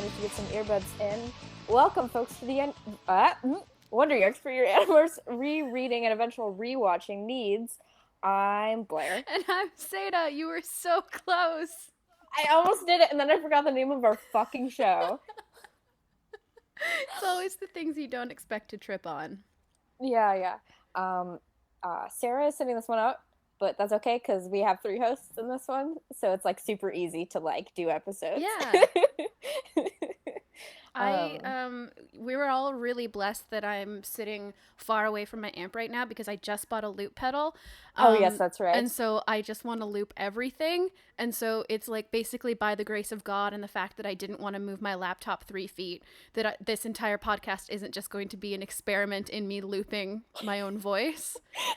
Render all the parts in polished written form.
managed to get some earbuds in. Welcome, folks, to the Wonder Years for your Animorphs rereading and eventual rewatching needs. I'm Blair. And I'm Satah. You were so close. I almost did it, and then I forgot the name of our fucking show. It's always the things you don't expect to trip on. Yeah. Sarah is sitting this one out, but that's okay because we have 3 hosts in this one, so it's like super easy to like do episodes. Yeah. We were all really blessed that I'm sitting far away from my amp right now because I just bought a loop pedal. Oh, yes, that's right. And so I just want to loop everything. And so it's like basically by the grace of God and the fact that I didn't want to move my laptop 3 feet, that this entire podcast isn't just going to be an experiment in me looping my own voice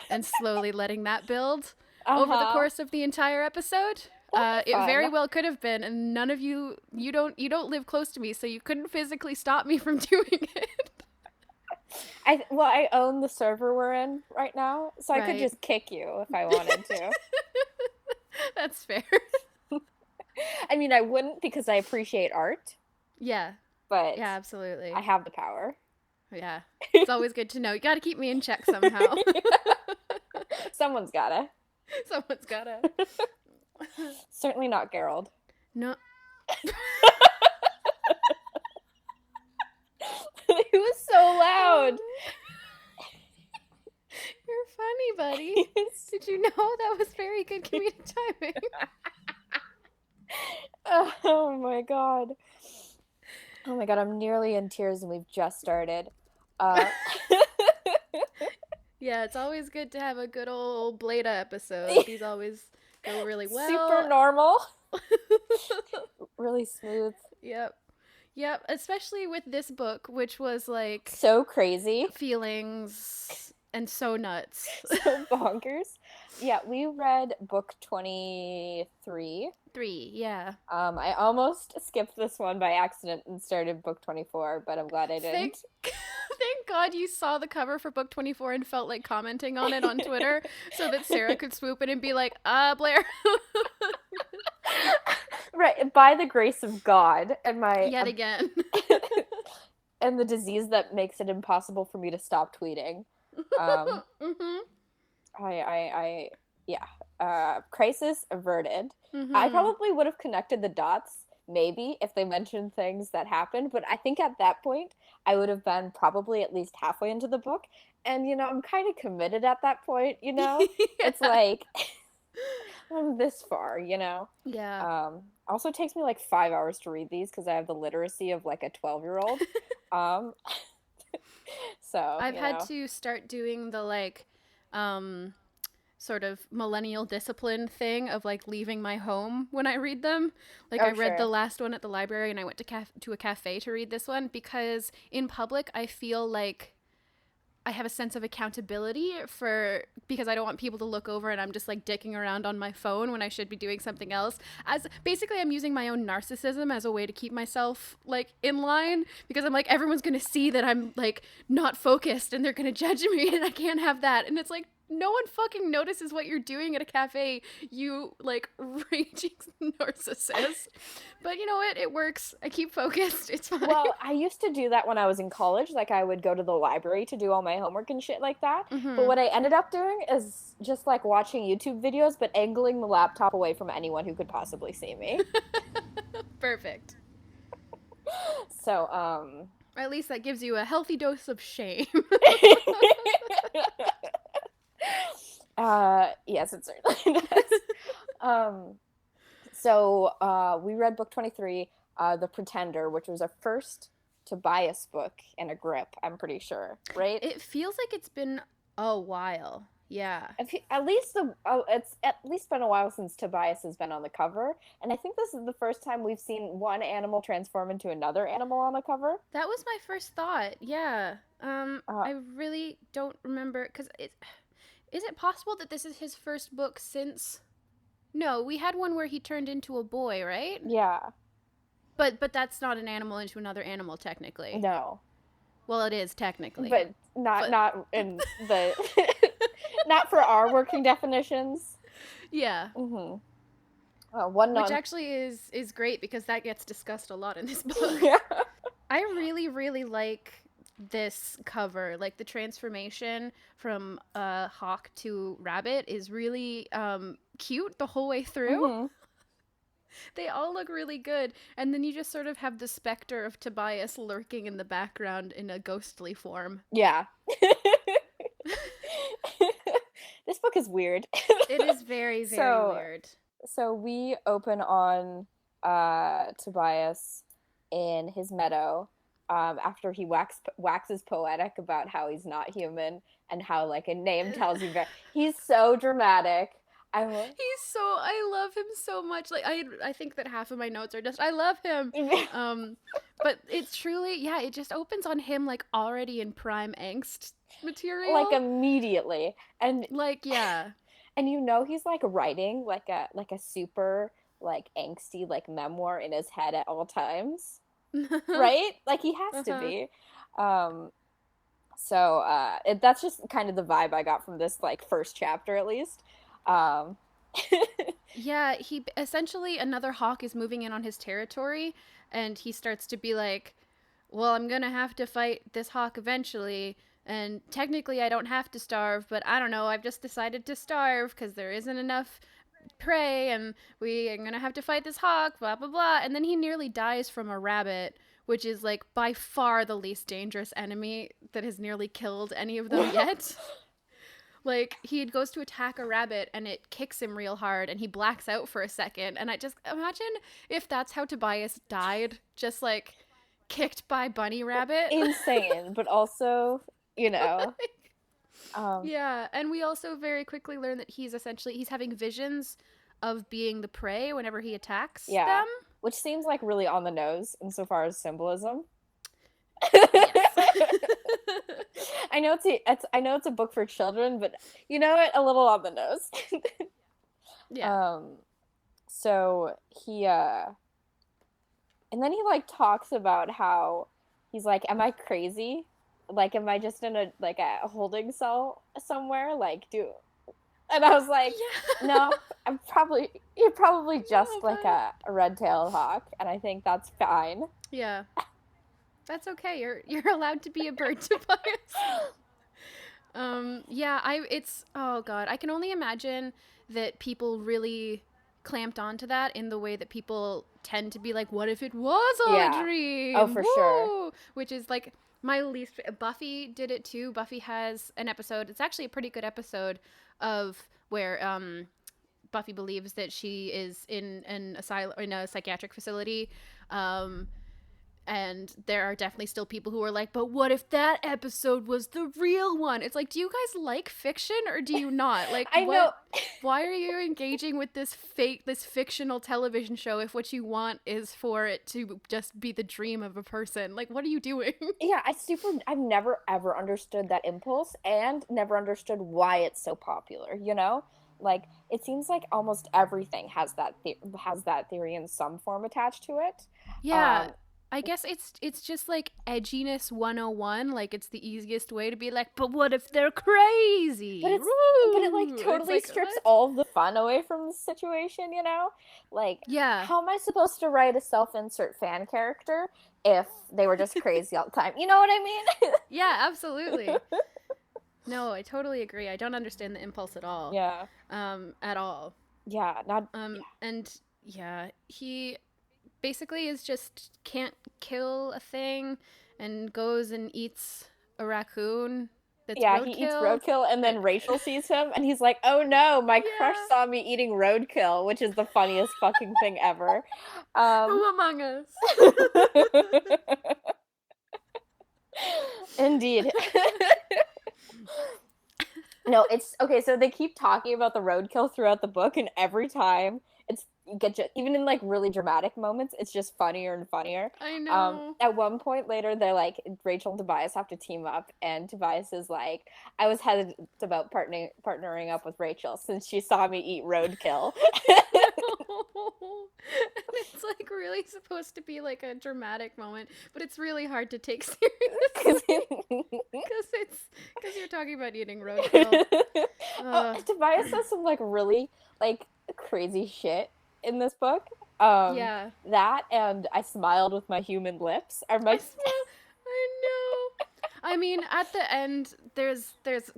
and slowly letting that build over the course of the entire episode. It very well could have been, and none of you don't live close to me, so you couldn't physically stop me from doing it. I own the server we're in right now, so I could just kick you if I wanted to. That's fair. I mean, I wouldn't because I appreciate art. Yeah. But yeah, absolutely. I have the power. Yeah. It's always good to know. You got to keep me in check somehow. Someone's gotta. Someone's gotta. Certainly not Gerald. No. He was so loud. You're funny, buddy. Did you know that was very good comedic timing? Oh my god. Oh my god, I'm nearly in tears and we've just started. Yeah, it's always good to have a good old Blada episode. These always go really well. Super normal. Really smooth. Yep, especially with this book, which was like so crazy. Feelings and so nuts. So bonkers. Yeah, we read book 23. Yeah. I almost skipped this one by accident and started book 24, but I'm glad I didn't. Thank God you saw the cover for book 24 and felt like commenting on it on Twitter so that Sarah could swoop in and be like, Blair. Right, by the grace of God and my... Yet again. and the disease that makes it impossible for me to stop tweeting. Crisis averted. Mm-hmm. I probably would have connected the dots, maybe, if they mentioned things that happened, but I think at that point, I would have been probably at least halfway into the book, and, I'm kind of committed at that point, Yeah. It's like, I'm this far, Yeah. Also takes me like 5 hours to read these, because I have the literacy of, like, a 12-year-old, so, I've had to start doing the, like, sort of millennial discipline thing of like leaving my home when I read them. Like I read the last one at the library and I went to a cafe to read this one because in public I feel like I have a sense of accountability because I don't want people to look over and I'm just like dicking around on my phone when I should be doing something else. As basically I'm using my own narcissism as a way to keep myself like in line because I'm like everyone's going to see that I'm like not focused and they're going to judge me and I can't have that. And it's like no one fucking notices what you're doing at a cafe, you, like, raging narcissist. But you know what? It works. I keep focused. It's fine. Well, I used to do that when I was in college. Like, I would go to the library to do all my homework and shit like that. Mm-hmm. But what I ended up doing is just, like, watching YouTube videos, but angling the laptop away from anyone who could possibly see me. Perfect. So, Or at least that gives you a healthy dose of shame. Yes, it certainly does. So we read book 23, The Pretender, which was our first Tobias book in a grip, I'm pretty sure, right? It feels like it's been a while. Yeah. It's at least been a while since Tobias has been on the cover, and I think this is the first time we've seen one animal transform into another animal on the cover. That was my first thought. Yeah. I really don't remember because is it possible that this is his first book since... No, we had one where he turned into a boy, right? Yeah. But that's not an animal into another animal, technically. No. Well, it is, technically. But not in the... not for our working definitions. Yeah. Mm-hmm. Which actually is great because that gets discussed a lot in this book. Yeah. I really, really like this cover. Like the transformation from hawk to rabbit is really cute the whole way through. Mm-hmm. They all look really good. And then you just sort of have the specter of Tobias lurking in the background in a ghostly form. Yeah. This book is weird. It is very, very weird. So we open on Tobias in his meadow after he waxes poetic about how he's not human and how like a name tells you he's so dramatic. I love him so much. Like I think that half of my notes are just I love him. But it's truly, yeah, it just opens on him like already in prime angst material. Like immediately. And like, yeah. And you know he's like writing like a super like angsty like memoir in his head at all times. Right? Like he has to be. So that's just kind of the vibe I got from this like first chapter at least. Yeah, he essentially, another hawk is moving in on his territory, and he starts to be like, well, I'm gonna have to fight this hawk eventually, and technically I don't have to starve, but I don't know, I've just decided to starve because there isn't enough prey, and we are gonna have to fight this hawk, blah blah blah. And then he nearly dies from a rabbit, which is like by far the least dangerous enemy that has nearly killed any of them yet. Like, he goes to attack a rabbit, and it kicks him real hard, and he blacks out for a second. And I just imagine if that's how Tobias died, just, like, kicked by bunny rabbit. Insane, but also, you know. Yeah, and we also very quickly learn that he's having visions of being the prey whenever he attacks them. Which seems, like, really on the nose insofar as symbolism. I know it's a book for children, but you know what? A little on the nose. Yeah. So he and then he like talks about how he's like, "Am I crazy? Like, am I just in a holding cell somewhere? Like, And I was like, no, you're probably just like a red-tailed hawk, and I think that's fine. Yeah. That's okay. You're allowed to be a bird, Tobias. Oh god, I can only imagine that people really clamped onto that in the way that people tend to be like, what if it was all a dream? Oh, for sure. Which is like my least. Buffy did it too. Buffy has an episode. It's actually a pretty good episode of where Buffy believes that she is in an asylum, in a psychiatric facility. And there are definitely still people who are like, but what if that episode was the real one? It's like, do you guys like fiction or do you not? Like, I know. Why are you engaging with this fictional television show if what you want is for it to just be the dream of a person? Like, what are you doing? Yeah, I've never ever understood that impulse and never understood why it's so popular, you know? Like, it seems like almost everything has that theory in some form attached to it. Yeah. I guess it's just like edginess 101. Like, it's the easiest way to be like, but what if they're crazy? But it like totally strips all the fun away from the situation, you know? Like, how am I supposed to write a self-insert fan character if they were just crazy all the time? You know what I mean? Yeah, absolutely. No, I totally agree. I don't understand the impulse at all. Yeah. At all. Yeah, not and yeah, he basically is just can't kill a thing and goes and eats a raccoon that's roadkill. He eats roadkill, and then Rachel sees him and he's like, oh no, my crush saw me eating roadkill, which is the funniest fucking thing ever. Who among us? Indeed. No, it's okay, so they keep talking about the roadkill throughout the book, and every time even in like really dramatic moments, it's just funnier and funnier. I know. At one point later, they're like, Rachel and Tobias have to team up, and Tobias is like, I was hesitant about partnering up with Rachel since she saw me eat roadkill. And it's like really supposed to be like a dramatic moment, but it's really hard to take seriously because you're talking about eating roadkill. Tobias says some like really like crazy shit in this book. Yeah. That and I smiled with my human lips are my. I know. I mean, at the end, there's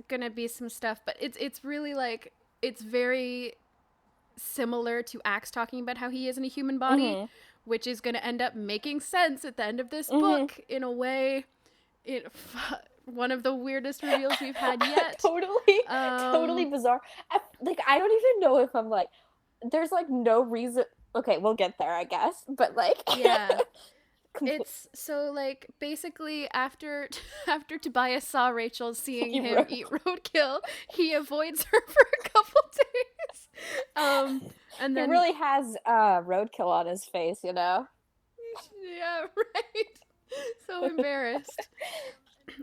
gonna be some stuff, but it's really like it's very similar to Axe talking about how he is in a human body, Mm-hmm. which is gonna end up making sense at the end of this Mm-hmm. book in a way. It one of the weirdest reveals we've had yet. Totally bizarre. I don't even know if I'm like, there's like no reason. Okay, we'll get there, I guess. But like, Yeah. It's so like basically after Tobias saw Rachel seeing him eat roadkill, he avoids her for a couple days. And then he really has roadkill on his face, you know. Yeah, right. So embarrassed.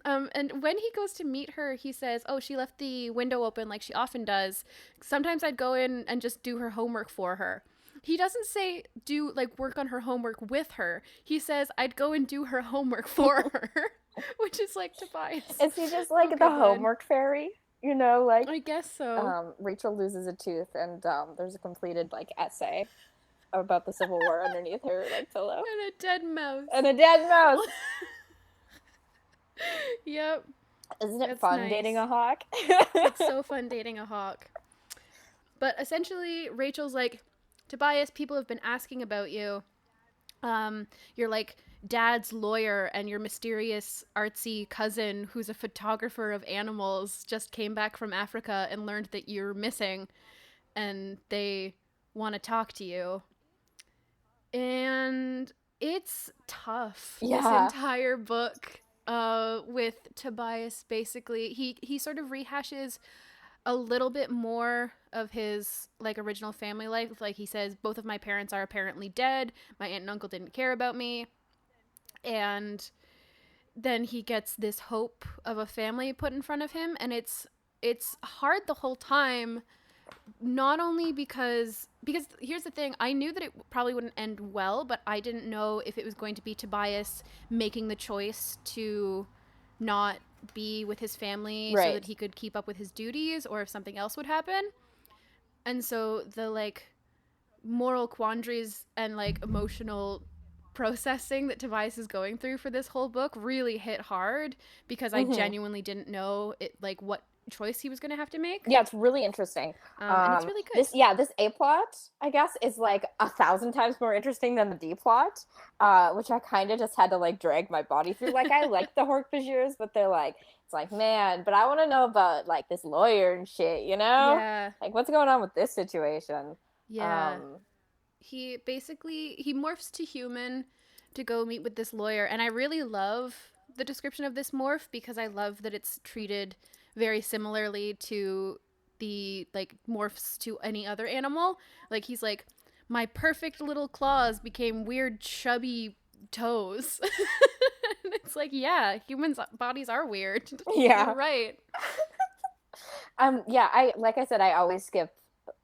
And when he goes to meet her, he says, "Oh, she left the window open like she often does. Sometimes I'd go in and just do her homework for her." He doesn't say do like work on her homework with her. He says I'd go and do her homework for her, which is like Tobias. Is he just like the homework fairy? You know, like I guess so. Rachel loses a tooth, and there's a completed like essay about the Civil War underneath her like pillow, and a dead mouse. Yep. Isn't it fun nice. dating a hawk? It's so fun dating a hawk. But essentially, Rachel's like, Tobias, people have been asking about you. You're like Dad's lawyer, and your mysterious artsy cousin who's a photographer of animals just came back from Africa and learned that you're missing, and they want to talk to you. And it's tough. Yeah. This entire book with Tobias, basically. He sort of rehashes a little bit more of his like original family life. Like he says, both of my parents are apparently dead. My aunt and uncle didn't care about me. And then he gets this hope of a family put in front of him, and it's hard the whole time. Not only because here's the thing, I knew that it probably wouldn't end well, but I didn't know if it was going to be Tobias making the choice to not be with his family so that he could keep up with his duties, or if something else would happen. And so the like moral quandaries and like emotional processing that Tobias is going through for this whole book really hit hard, because I genuinely didn't know it like what choice he was going to have to make. Yeah, it's really interesting. And it's really good. This A plot, I guess, is like 1,000 times more interesting than the D plot, which I kind of just had to like drag my body through. Like, I like the Hork-Bajirs, but they're like, it's like, man, but I want to know about like this lawyer and shit, you know? Yeah. Like, what's going on with this situation? Yeah. He morphs to human to go meet with this lawyer, and I really love the description of this morph, because I love that it's treated very similarly to the like morphs to any other animal. Like he's like, my perfect little claws became weird chubby toes. And it's like, yeah, humans' bodies are weird. Yeah. You're right. I like I said, I always skip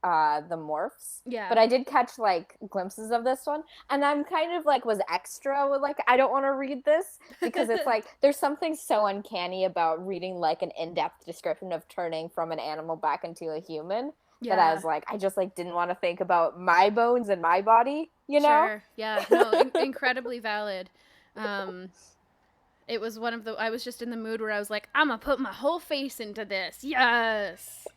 the morphs. Yeah. But I did catch like glimpses of this one, and I'm kind of like was extra with like, I don't want to read this, because it's like there's something so uncanny about reading like an in-depth description of turning from an animal back into a human. Yeah. That I was like, I just like didn't want to think about my bones and my body, you know? Sure. Yeah. No, incredibly valid. It was one of the, I was just in the mood where I was like, I'm gonna put my whole face into this. Yes.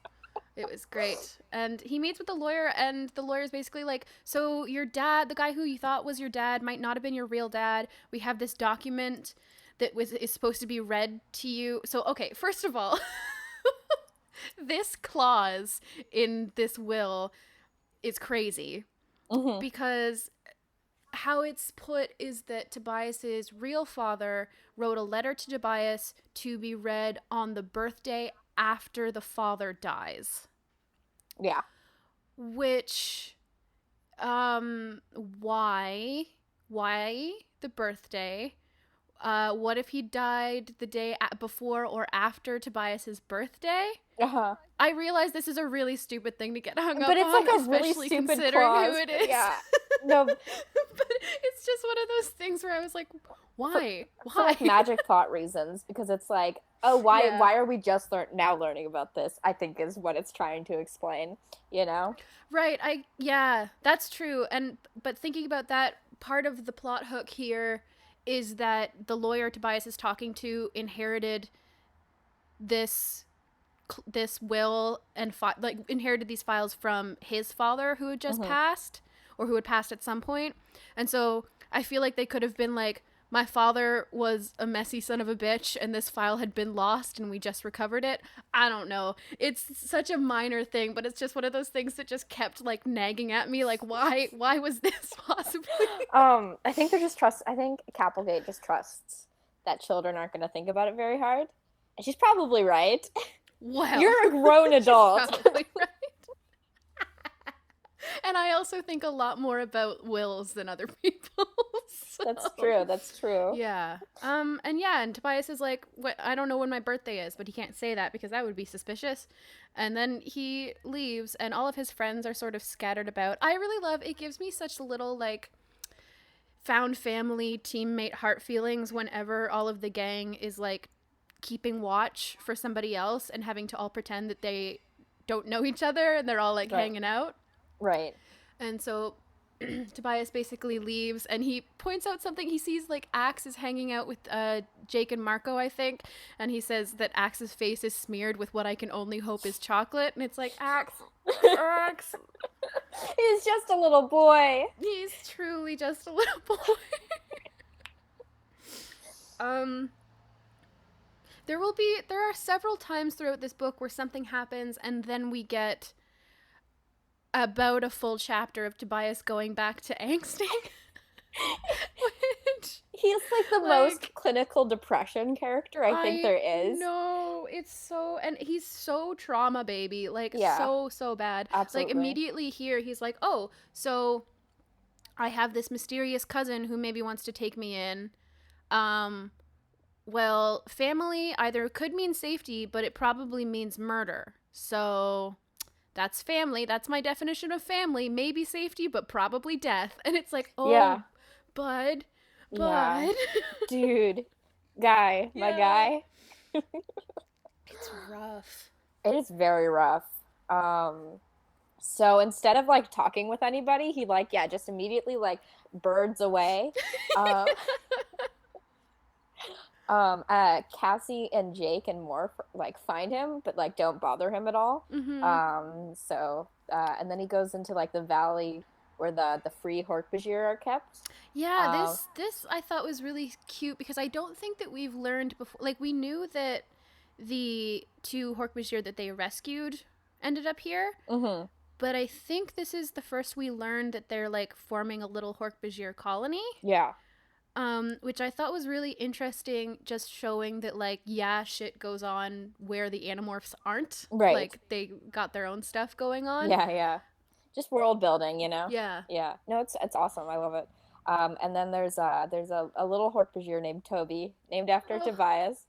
It was great. And he meets with the lawyer, and the lawyer's basically like, so your dad, the guy who you thought was your dad, might not have been your real dad. We have this document that is supposed to be read to you. So, okay, first of all, this clause in this will is crazy. Mm-hmm. Because how it's put is that Tobias's real father wrote a letter to Tobias to be read on the birthday after the father dies. Yeah. Which, why the birthday? What if he died the day before or after Tobias's birthday? Uh-huh. I realize this is a really stupid thing to get hung up on, but it's like a especially really stupid considering clause. who it is. Yeah. No, But it's just one of those things where I was like, why? For like magic plot reasons, because it's like, oh, why are we just now learning about this? I think is what it's trying to explain, you know? Right. Yeah, that's true. But thinking about that, part of the plot hook here is that the lawyer Tobias is talking to inherited this will and inherited these files from his father who had just passed, or who had passed at some point. And so I feel like they could have been like, my father was a messy son of a bitch and this file had been lost and we just recovered it. I don't know. It's such a minor thing, but it's just one of those things that just kept like nagging at me, like, why was this possibly? I think I think Capelgate just trusts that children aren't going to think about it very hard. And she's probably right. Well, you're a grown adult. Probably right. And I also think a lot more about wills than other people. So. That's true. Yeah. And Tobias is like, I don't know when my birthday is, but he can't say that because that would be suspicious. And then he leaves and all of his friends are sort of scattered about. I really love, it gives me such little like found family teammate heart feelings whenever all of the gang is like keeping watch for somebody else and having to all pretend that they don't know each other and they're all like hanging out. Right. And so Tobias basically leaves and he points out something. He sees like Axe is hanging out with Jake and Marco, I think, and he says that Axe's face is smeared with what I can only hope is chocolate. And it's like, Axe. He's just a little boy. He's truly just a little boy. There are several times throughout this book where something happens and then we get about a full chapter of Tobias going back to angsting. He's like the most clinical depression character I think there is. No, it's so, and he's so Traumababy, like so bad. Absolutely. Like immediately here he's like, oh, so I have this mysterious cousin who maybe wants to take me in. Well, family either could mean safety, but it probably means murder. So that's family. That's my definition of family. Maybe safety, but probably death. And it's like, oh, yeah. Bud. Yeah. Dude. Guy. Yeah. My guy. It's rough. It is very rough. So instead of like talking with anybody, he like, just immediately like birds away. Cassie and Jake and Morph like find him, but like don't bother him at all. So and then he goes into like the valley where the free Hork-Bajir are kept. Yeah, this I thought was really cute because I don't think that we've learned before. Like we knew that the two Hork-Bajir that they rescued ended up here. But I think this is the first we learned that they're like forming a little Hork-Bajir colony. Yeah. Which I thought was really interesting, just showing that, like, shit goes on where the Animorphs aren't. Right. Like, they got their own stuff going on. Yeah. Just world building, you know? Yeah. No, it's awesome. I love it. And then there's a little Hork-Bajir named Toby, named after Tobias.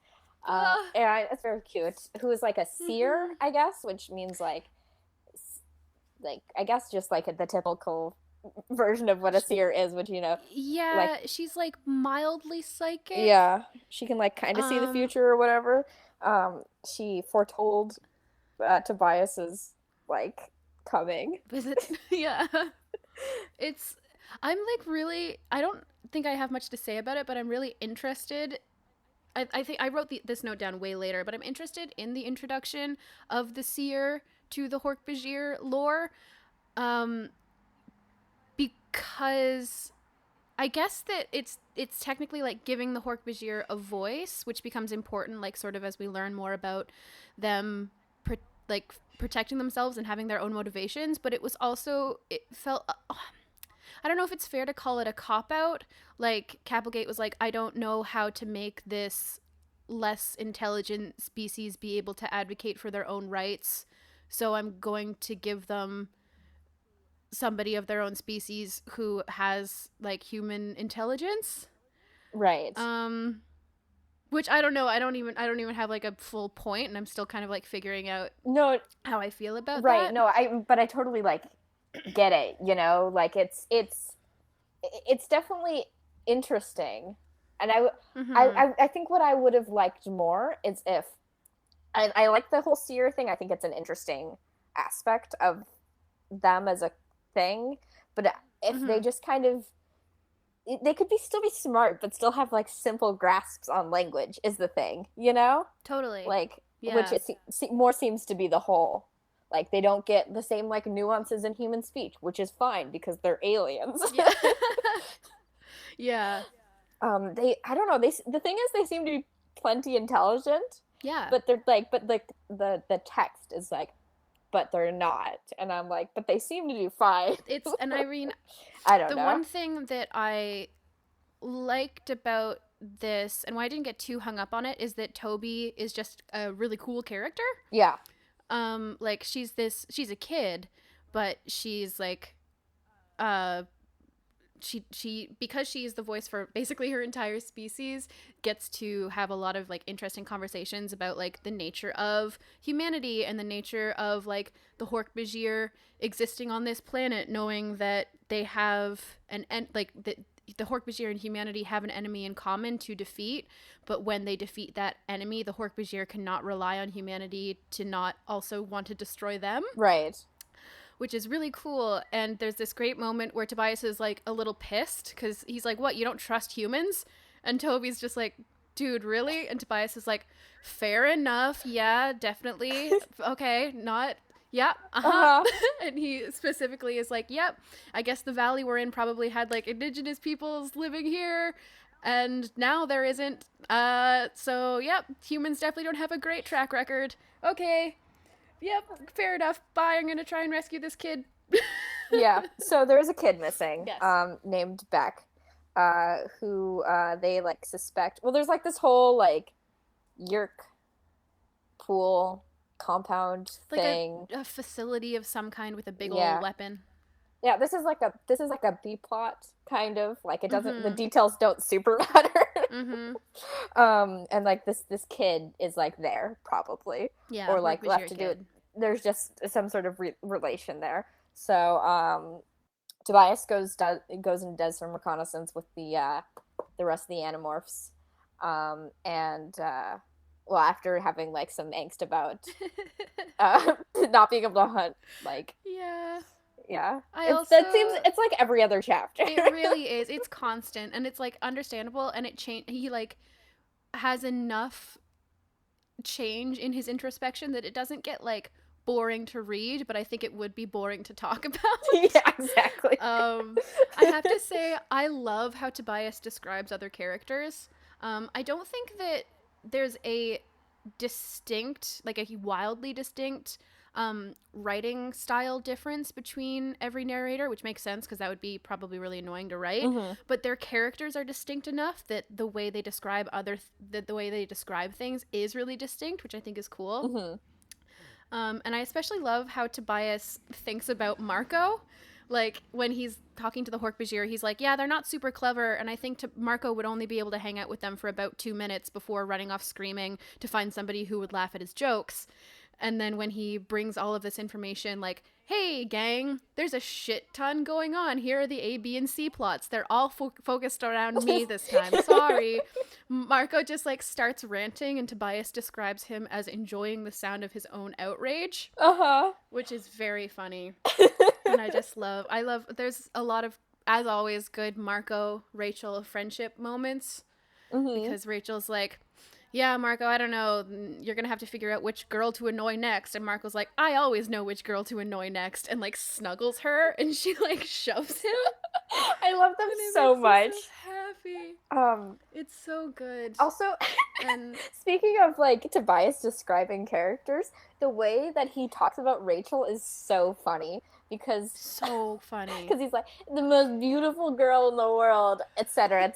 And it's very cute. Who is like a seer, I guess, which means like I guess just like the typical version of what a seer is, which like, she's like mildly psychic. Yeah, she can like kind of see the future or whatever. She foretold Tobias's like coming visit. Yeah. I'm like really, I don't think I have much to say about it, but I'm really interested. I think I wrote this note down way later, but I'm interested in the introduction of the seer to the Hork-Bajir lore. Because I guess that it's technically like giving the Hork-Bajir a voice, which becomes important, like sort of as we learn more about them, protecting themselves and having their own motivations. But it was also, it felt, I don't know if it's fair to call it a cop-out. Like Capelgate was like, I don't know how to make this less intelligent species be able to advocate for their own rights, so I'm going to give them somebody of their own species who has like human intelligence, right? Which I don't know. I don't even have like a full point, and I'm still kind of like figuring out how I feel about that. Right. No, but I totally like get it. You know, like it's it's definitely interesting. And Mm-hmm. I think what I would have liked more is if I like the whole seer thing. I think it's an interesting aspect of them as a thing. But if they Mm-hmm. just kind of they could still be smart, but still have like simple grasps on language is the thing, you know? Totally. Like, which Yeah. more seems to be the whole. Like they don't get the same like nuances in human speech, which is fine because they're aliens. Yeah. Yeah. They I don't know. The thing is they seem to be plenty intelligent, Yeah. but like the text is like, but they're not, and I'm like, but they seem to do fine. It's, and Irene, I don't the know. one thing that I liked about this and why I didn't get too hung up on it is that Toby is just a really cool character. Yeah. Like she's a kid, but she's like uh she because she is the voice for basically her entire species, gets to have a lot of like interesting conversations about like the nature of humanity and the nature of like the Hork-Bajir existing on this planet, knowing that they have like the Hork-Bajir and humanity have an enemy in common to defeat, but when they defeat that enemy, the Hork-Bajir cannot rely on humanity to not also want to destroy them, Right. which is really cool. And there's this great moment where Tobias is like a little pissed because he's like, "What? You don't trust humans?" And Toby's just like, "Dude, really?" And Tobias is like, "Fair enough. Yeah, definitely. Okay, not." Yeah, uh-huh. Uh-huh. And he specifically is like, "Yep, I guess the valley we're in probably had like indigenous peoples living here, and now there isn't. So yep, humans definitely don't have a great track record. Okay, yep, fair enough. Bye. I'm gonna try and rescue this kid." Yeah. So there's a kid missing, Yes. named Beck, who they like suspect. Well, there's like this whole like Yerk pool compound Like thing. a facility of some kind with a big old Yeah. weapon. Yeah, this is like a B plot kind of. Like it doesn't the Mm-hmm. details don't super matter. Mm-hmm. And like this kid is like there probably, Yeah, or Hork like left Bajir to do it. kid. There's just some sort of relation there. So Tobias goes and does some reconnaissance with the rest of the Animorphs, and well, after having like some angst about not being able to hunt, like Yeah. yeah, I also it's like every other chapter. it really is. It's constant and it's like understandable, and he like has enough change in his introspection that it doesn't get like boring to read, but I think it would be boring to talk about. Yeah, exactly. I have to say, I love how Tobias describes other characters. I don't think that there's a distinct, like a wildly distinct writing style difference between every narrator, which makes sense because that would be probably really annoying to write. Mm-hmm. But their characters are distinct enough that the way they describe the way they describe things is really distinct, which I think is cool. Mm-hmm. And I especially love how Tobias thinks about Marco. Like, when he's talking to the Hork-Bajir, he's like, yeah, they're not super clever, and I think Marco would only be able to hang out with them for about 2 minutes before running off screaming to find somebody who would laugh at his jokes. And then when he brings all of this information, like, hey, gang, there's a shit ton going on. Here are the A, B, and C plots. They're all focused around me this time. Sorry. Marco just, like, starts ranting, and Tobias describes him as enjoying the sound of his own outrage, Uh-huh. which is very funny. And I love, there's a lot of, as always, good Marco, Rachel friendship moments. Mm-hmm. Because Rachel's like, yeah, Marco, I don't know. You're going to have to figure out which girl to annoy next. And Marco's like, I always know which girl to annoy next. And like snuggles her and she like shoves him. I love them And it so makes much. me so happy. It's so good. Also, And speaking of like Tobias describing characters, the way that he talks about Rachel is so funny because so funny. Because he's like the most beautiful girl in the world, etc.,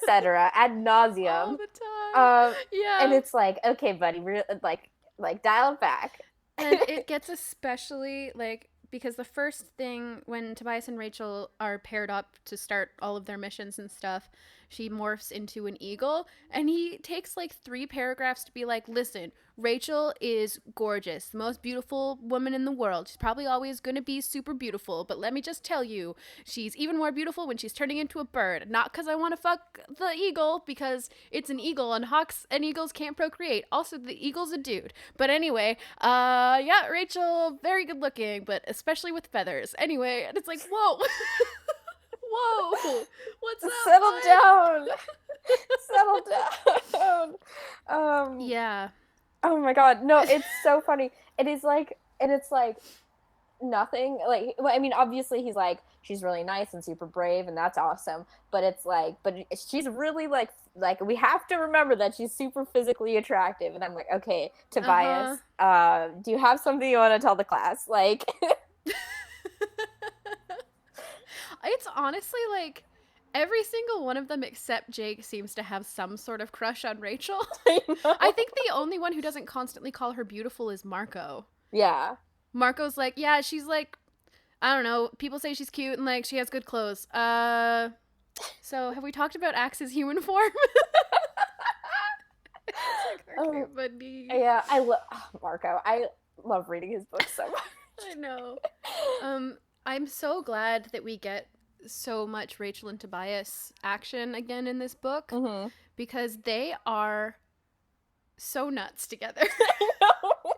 ad nauseum, all the time. Yeah, and it's like, okay, buddy, like dial it back. And it gets especially like because the first thing when Tobias and Rachel are paired up to start all of their missions and stuff, she morphs into an eagle, and he takes like 3 paragraphs to be like, listen, Rachel is gorgeous, the most beautiful woman in the world. She's probably always going to be super beautiful, but let me just tell you, she's even more beautiful when she's turning into a bird. Not because I want to fuck the eagle, because it's an eagle and hawks and eagles can't procreate. Also, the eagle's a dude. But anyway, yeah, Rachel, very good looking, but especially with feathers. Anyway, and it's like, whoa. Whoa, what's up? Settle down. Settle down. Yeah. Oh my god, no, it's so funny. It is like, and it's like nothing. Like, I mean, obviously he's like, she's really nice and super brave, and that's awesome. But it's like, but she's really like we have to remember that she's super physically attractive. And I'm like, okay, Tobias, do you have something you want to tell the class? Like, it's honestly like every single one of them except Jake seems to have some sort of crush on Rachel. I think the only one who doesn't constantly call her beautiful is Marco. Yeah. Marco's like, yeah, she's like, I don't know, people say she's cute and like she has good clothes. So have we talked about Axe's human form? It's like, okay, buddy. Yeah, I love Marco. I love reading his books so much. I know. I'm so glad that we get so much Rachel and Tobias action again in this book, because they are so nuts together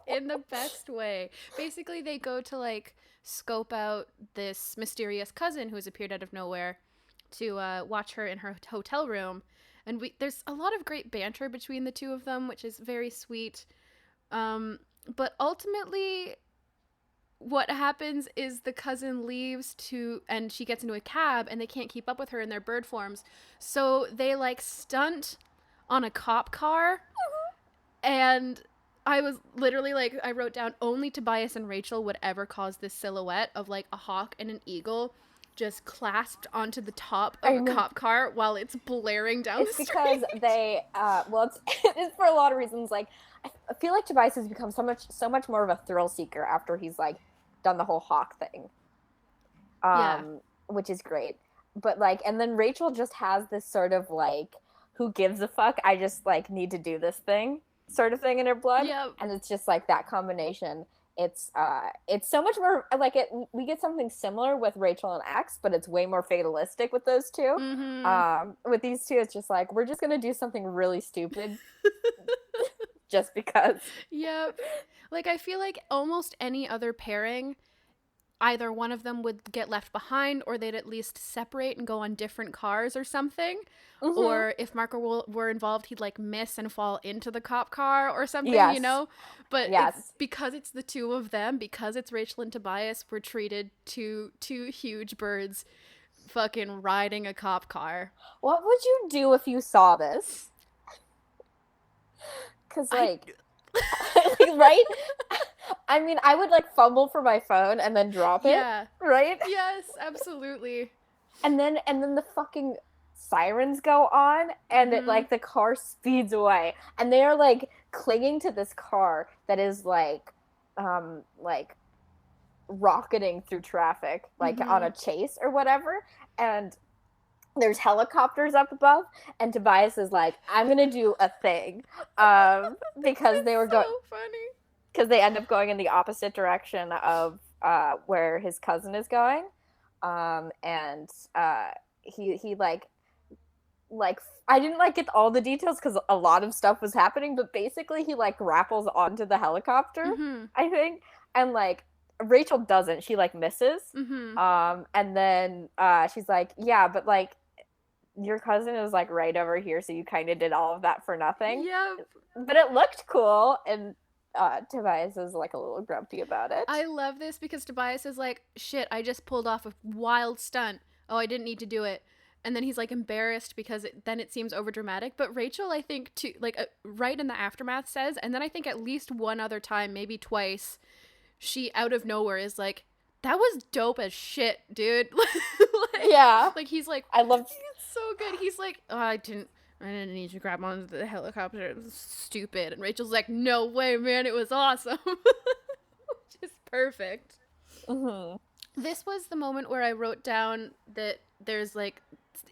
in the best way. Basically, they go to like scope out this mysterious cousin who has appeared out of nowhere to watch her in her hotel room, and there's a lot of great banter between the two of them, which is very sweet. But ultimately, what happens is the cousin leaves and she gets into a cab and they can't keep up with her in their bird forms. So they like stunt on a cop car. And I was literally like, I wrote down only Tobias and Rachel would ever cause this silhouette of like a hawk and an eagle just clasped onto the top of a cop car while it's blaring down the street. Because they, it's for a lot of reasons. Like, I feel like Tobias has become so much more of a thrill seeker after he's like done the whole hawk thing, which is great. But like, and then Rachel just has this sort of like, who gives a fuck? I just like need to do this thing sort of thing in her blood. Yep. And it's just like that combination. It's so much more like it. We get something similar with Rachel and X, but it's way more fatalistic with those two. With these two, it's just like, we're just gonna do something really stupid. Just because. Yep. Like, I feel like almost any other pairing, either one of them would get left behind or they'd at least separate and go on different cars or something. Or if Marco were involved, he'd like miss and fall into the cop car or something, you know? But because it's the two of them, because it's Rachel and Tobias, we're treated two huge birds fucking riding a cop car. What would you do if you saw this? Because, like, right? I mean, I would, like, fumble for my phone and then drop it. Yeah. Right? Yes, absolutely. And then the fucking sirens go on, and it, like, the car speeds away. And they are, like, clinging to this car that is, like, rocketing through traffic, like, on a chase or whatever. And there's helicopters up above, and Tobias is like, I'm gonna do a thing, because they were going. So funny. Because they end up going in the opposite direction of where his cousin is going, and he like I didn't like get all the details because a lot of stuff was happening, but basically he like grapples onto the helicopter, I think, and like Rachel doesn't. She like misses, and then she's like, yeah, but like, your cousin is like right over here, so you kind of did all of that for nothing. Yep. But it looked cool, and Tobias is like a little grumpy about it. I love this because Tobias is like, shit, I just pulled off a wild stunt. Oh, I didn't need to do it. And then he's like embarrassed because then it seems overdramatic. But Rachel, I think, right in the aftermath says, and then I think at least one other time, maybe twice, she out of nowhere is like, that was dope as shit, dude. Like, he's like, it's so good. He's like, oh, I didn't need to grab onto the helicopter. It was stupid. And Rachel's like, no way, man, it was awesome. Which is perfect. This was the moment where I wrote down that there's like,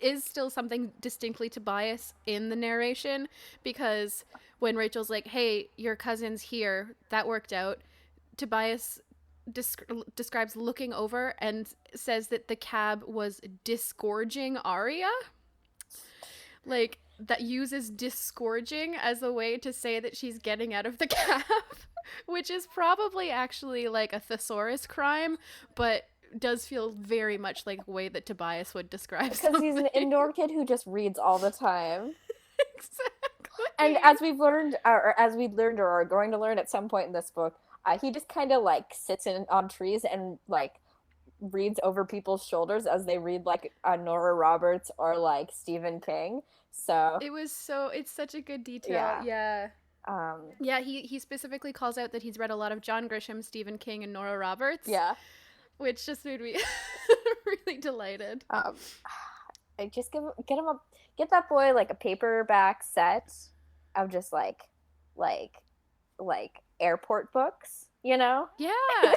is still something distinctly Tobias in the narration, because when Rachel's like, hey, your cousin's here, that worked out, Tobias describes looking over and says that the cab was disgorging Arya. Like, that uses disgorging as a way to say that she's getting out of the cab, which is probably actually like a thesaurus crime, but does feel very much like the way that Tobias would describe something. Because he's an indoor kid who just reads all the time. Exactly. And as we've learned, or are going to learn at some point in this book, he just kind of like sits on trees and like reads over people's shoulders as they read like Nora Roberts or like Stephen King. So it's such a good detail. Yeah. He specifically calls out that he's read a lot of John Grisham, Stephen King, and Nora Roberts. Yeah. Which just made me really delighted. I just get that boy like a paperback set of just like airport books, you know? Yeah,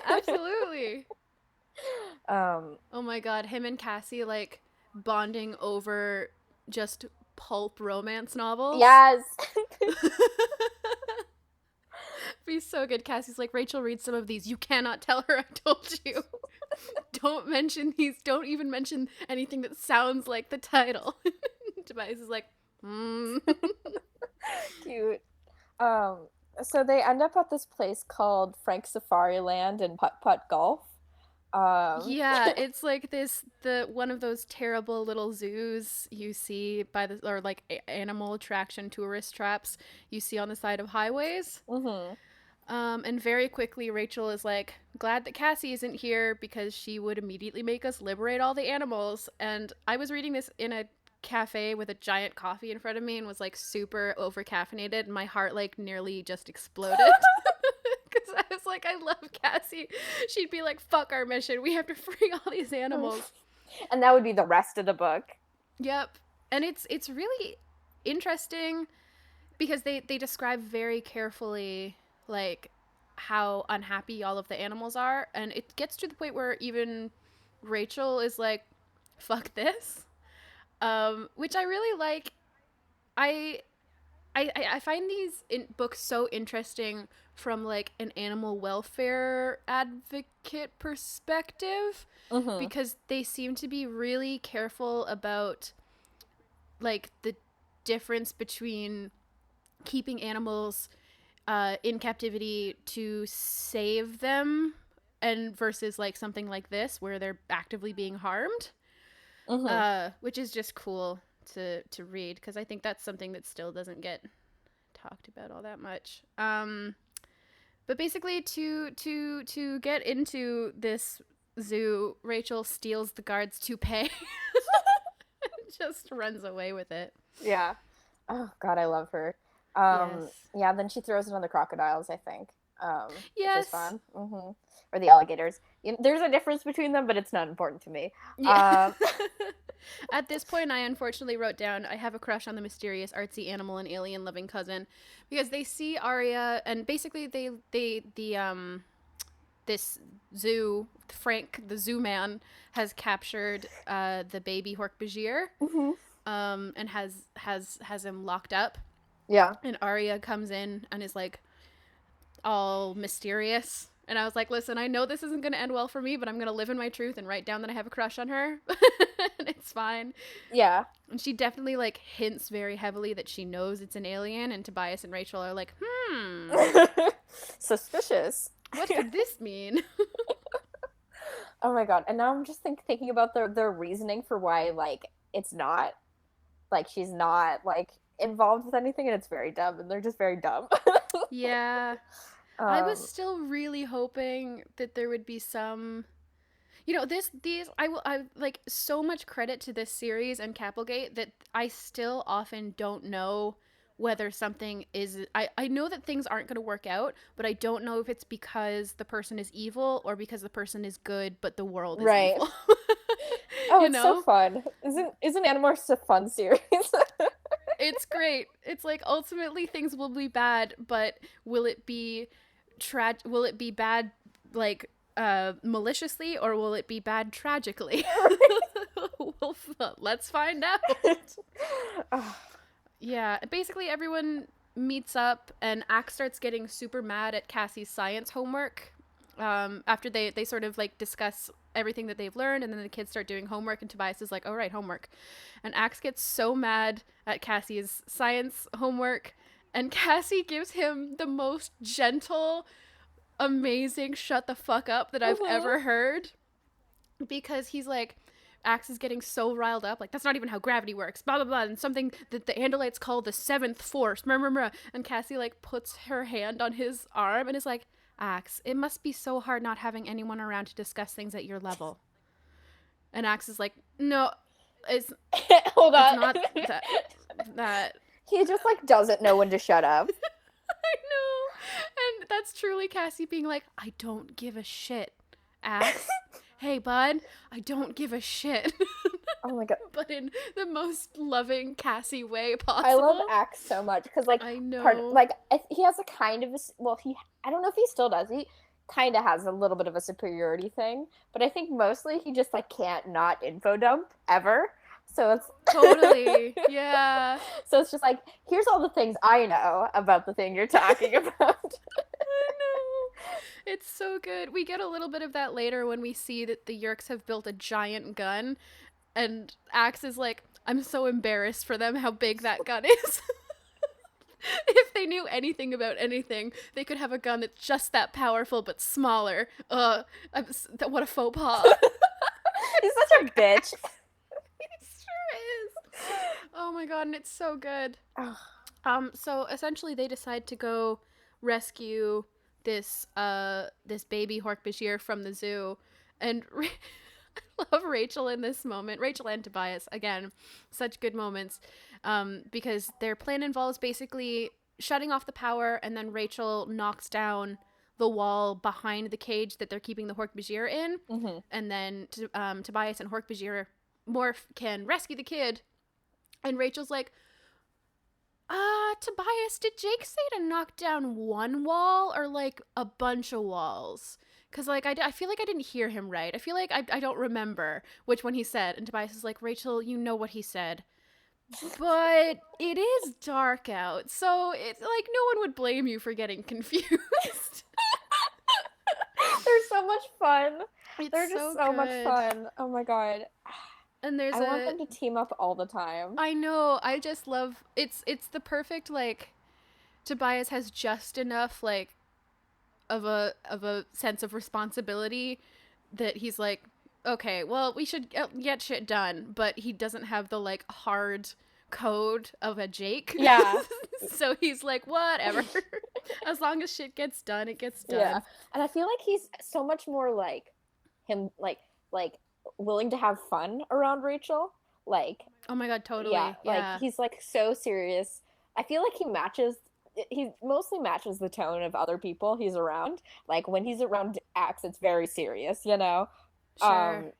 absolutely. Oh my god, him and Cassie like bonding over just pulp romance novels. Yes. Be so good. Cassie's like, Rachel, read some of these. You cannot tell her I told you. Don't mention these. Don't even mention anything that sounds like the title. Tobias is like, Cute. So they end up at this place called Frank Safari Land in Putt Putt Golf. Yeah, it's like one of those terrible little zoos you see or like animal attraction tourist traps you see on the side of highways. Mm-hmm. And very quickly Rachel is like, glad that Cassie isn't here because she would immediately make us liberate all the animals. And I was reading this in a cafe with a giant coffee in front of me and was like super over caffeinated, and my heart like nearly just exploded. I was like, I love Cassie. She'd be like, fuck our mission. We have to free all these animals. And that would be the rest of the book. Yep. And it's really interesting because they describe very carefully like how unhappy all of the animals are. And it gets to the point where even Rachel is like, fuck this. Which I really like. I find these books so interesting from like an animal welfare advocate perspective, because they seem to be really careful about like the difference between keeping animals in captivity to save them and versus like something like this where they're actively being harmed, which is just cool to read, because I think that's something that still doesn't get talked about all that much. But basically to get into this zoo, Rachel steals the guard's toupee and just runs away with it. Yeah. Oh god, I love her. Yes. Yeah, then she throws it on the crocodiles, I think. Yes. Which is fun. Or the alligators. There's a difference between them, but it's not important to me. Yeah. At this point, I unfortunately wrote down, I have a crush on the mysterious, artsy animal and alien loving cousin, because they see Arya, and basically this zoo, Frank, the zoo man, has captured the baby Hork-Bajir, and has him locked up. Yeah. And Arya comes in and is like all mysterious. And I was like, listen, I know this isn't going to end well for me, but I'm going to live in my truth and write down that I have a crush on her. And it's fine. Yeah. And she definitely like hints very heavily that she knows it's an alien, and Tobias and Rachel are like, suspicious. What could this mean? Oh my god. And now I'm just thinking about their reasoning for why like it's not like she's not like involved with anything, and it's very dumb, and they're just very dumb. Yeah. I was still really hoping that there would be some, I like so much credit to this series and Capelgate that I still often don't know whether something is, I know that things aren't going to work out, but I don't know if it's because the person is evil or because the person is good, but the world is evil. It's so fun. Isn't Animorphs a fun series? It's great. It's like ultimately things will be bad, but will it be bad like maliciously, or will it be bad tragically? Let's find out. Yeah, basically everyone meets up, and Axe starts getting super mad at Cassie's science homework. After they sort of like discuss everything that they've learned, and then the kids start doing homework, and Tobias is like, "All right, homework," and Axe gets so mad at Cassie's science homework, and Cassie gives him the most gentle, amazing "shut the fuck up" that I've ever heard, because he's like, Axe is getting so riled up, like, that's not even how gravity works, blah blah blah, and something that the Andalites call the seventh force, and Cassie like puts her hand on his arm and is like, Axe, it must be so hard not having anyone around to discuss things at your level. And Axe is like, no, it's hold on, it's not that he just like doesn't know when to shut up. I know. And that's truly Cassie being like, I don't give a shit, Axe. Hey, bud, I don't give a shit. Oh my god. But in the most loving Cassie way possible. I love Axe so much because, like, I know. He has a kind of I don't know if he still does. He kind of has a little bit of a superiority thing, but I think mostly he just like can't not info dump ever. So it's totally, yeah. So it's just like, here's all the things I know about the thing you're talking about. I know. It's so good. We get a little bit of that later when we see that the Yeerks have built a giant gun, and Axe is like, I'm so embarrassed for them how big that gun is. If they knew anything about anything, they could have a gun that's just that powerful but smaller. What a faux pas. He's such a bitch. He sure is. Oh my god, and it's so good. So essentially they decide to go rescue this baby Hork-Bajir from the zoo, and I love Rachel in this moment. Rachel and Tobias, again, such good moments, because their plan involves basically shutting off the power, and then Rachel knocks down the wall behind the cage that they're keeping the Hork-Bajir in, and then Tobias and Hork-Bajir Morph can rescue the kid, and Rachel's like, Tobias, did Jake say to knock down one wall or like a bunch of walls? Because like I feel like I didn't hear him right. I feel like I don't remember which one he said. And Tobias is like, Rachel, you know what he said, but it is dark out, so it's like no one would blame you for getting confused. They're so much fun. They're just so much fun. Oh my god. And I want them to team up all the time. I know. I just love it's the perfect, like, Tobias has just enough like of a sense of responsibility that he's like, okay, well, we should get shit done, but he doesn't have the like hard code of a Jake. Yeah. So he's like, whatever. As long as shit gets done, it gets done. Yeah. And I feel like he's so much more like him, like willing to have fun around Rachel. Like, oh my god, totally. Yeah. Like, he's like so serious. I feel like he mostly matches the tone of other people he's around. Like, when he's around Axe, it's very serious, you know? Sure.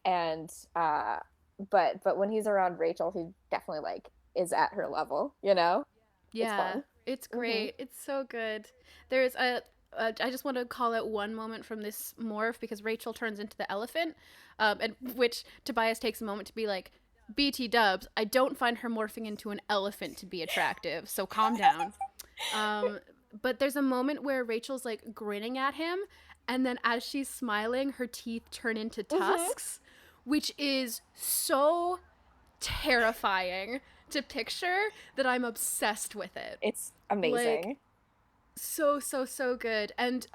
But when he's around Rachel, he definitely like is at her level, you know? Yeah. It's great. It's so good. There's I just want to call out one moment from this morph, because Rachel turns into the elephant, and which Tobias takes a moment to be like, BT dubs, I don't find her morphing into an elephant to be attractive, so calm down. But there's a moment where Rachel's like grinning at him, and then as she's smiling, her teeth turn into tusks, which is so terrifying to picture that I'm obsessed with it. It's amazing. Like, so good. And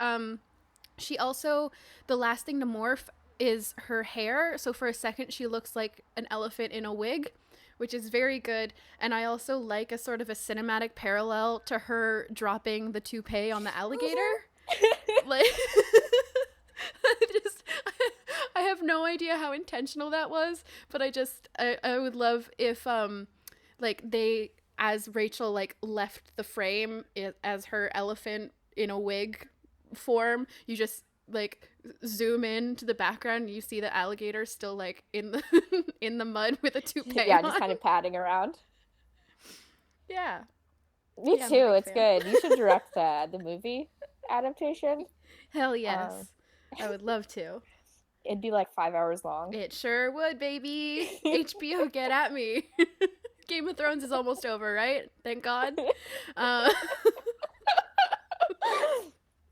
she also, the last thing to morph is her hair, so for a second she looks like an elephant in a wig, which is very good. And I also like a sort of a cinematic parallel to her dropping the toupee on the alligator. Like, I have no idea how intentional that was, but I would love if like they, as Rachel like left the frame as her elephant in a wig form, you just like zoom in to the background and you see the alligator still like in the in the mud with a toupee. Yeah, on. just kind of padding around. Yeah. Me too. It's good. You should direct the movie adaptation. Hell yes. I would love to. It'd be like 5 hours long. It sure would, baby. HBO, get at me. Game of Thrones is almost over, right? Thank God.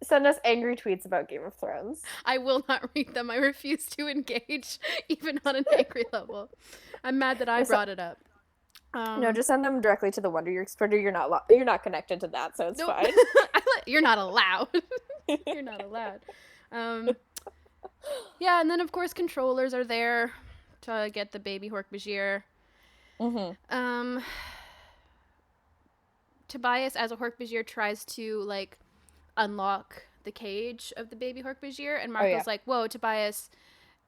Send us angry tweets about Game of Thrones. I will not read them. I refuse to engage, even on an angry level. I'm mad that I brought it up. No, just send them directly to the Wonder Years Twitter. You're not connected to that, so it's fine. You're not allowed. You're not allowed. Yeah, and then of course controllers are there to get the baby Hork-Bajir. Mm-hmm. Tobias, as a Hork-Bajir, tries to like unlock the cage of the baby Hork-Bajir, and Marco's like, "Whoa, Tobias,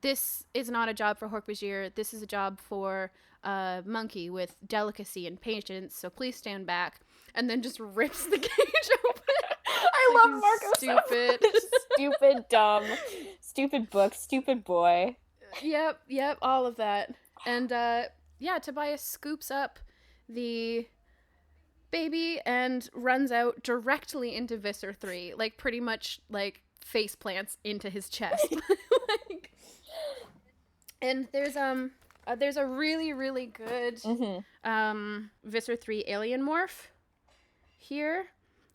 this is not a job for Hork-Bajir. This is a job for a monkey with delicacy and patience. So please stand back." And then just rips the cage open. I love Marco. Stupid, stupid, dumb, stupid book, stupid boy. Yep, all of that. And Tobias scoops up the baby and runs out directly into Visser 3, like pretty much like face plants into his chest. And there's a really, really good Visser 3 alien morph here.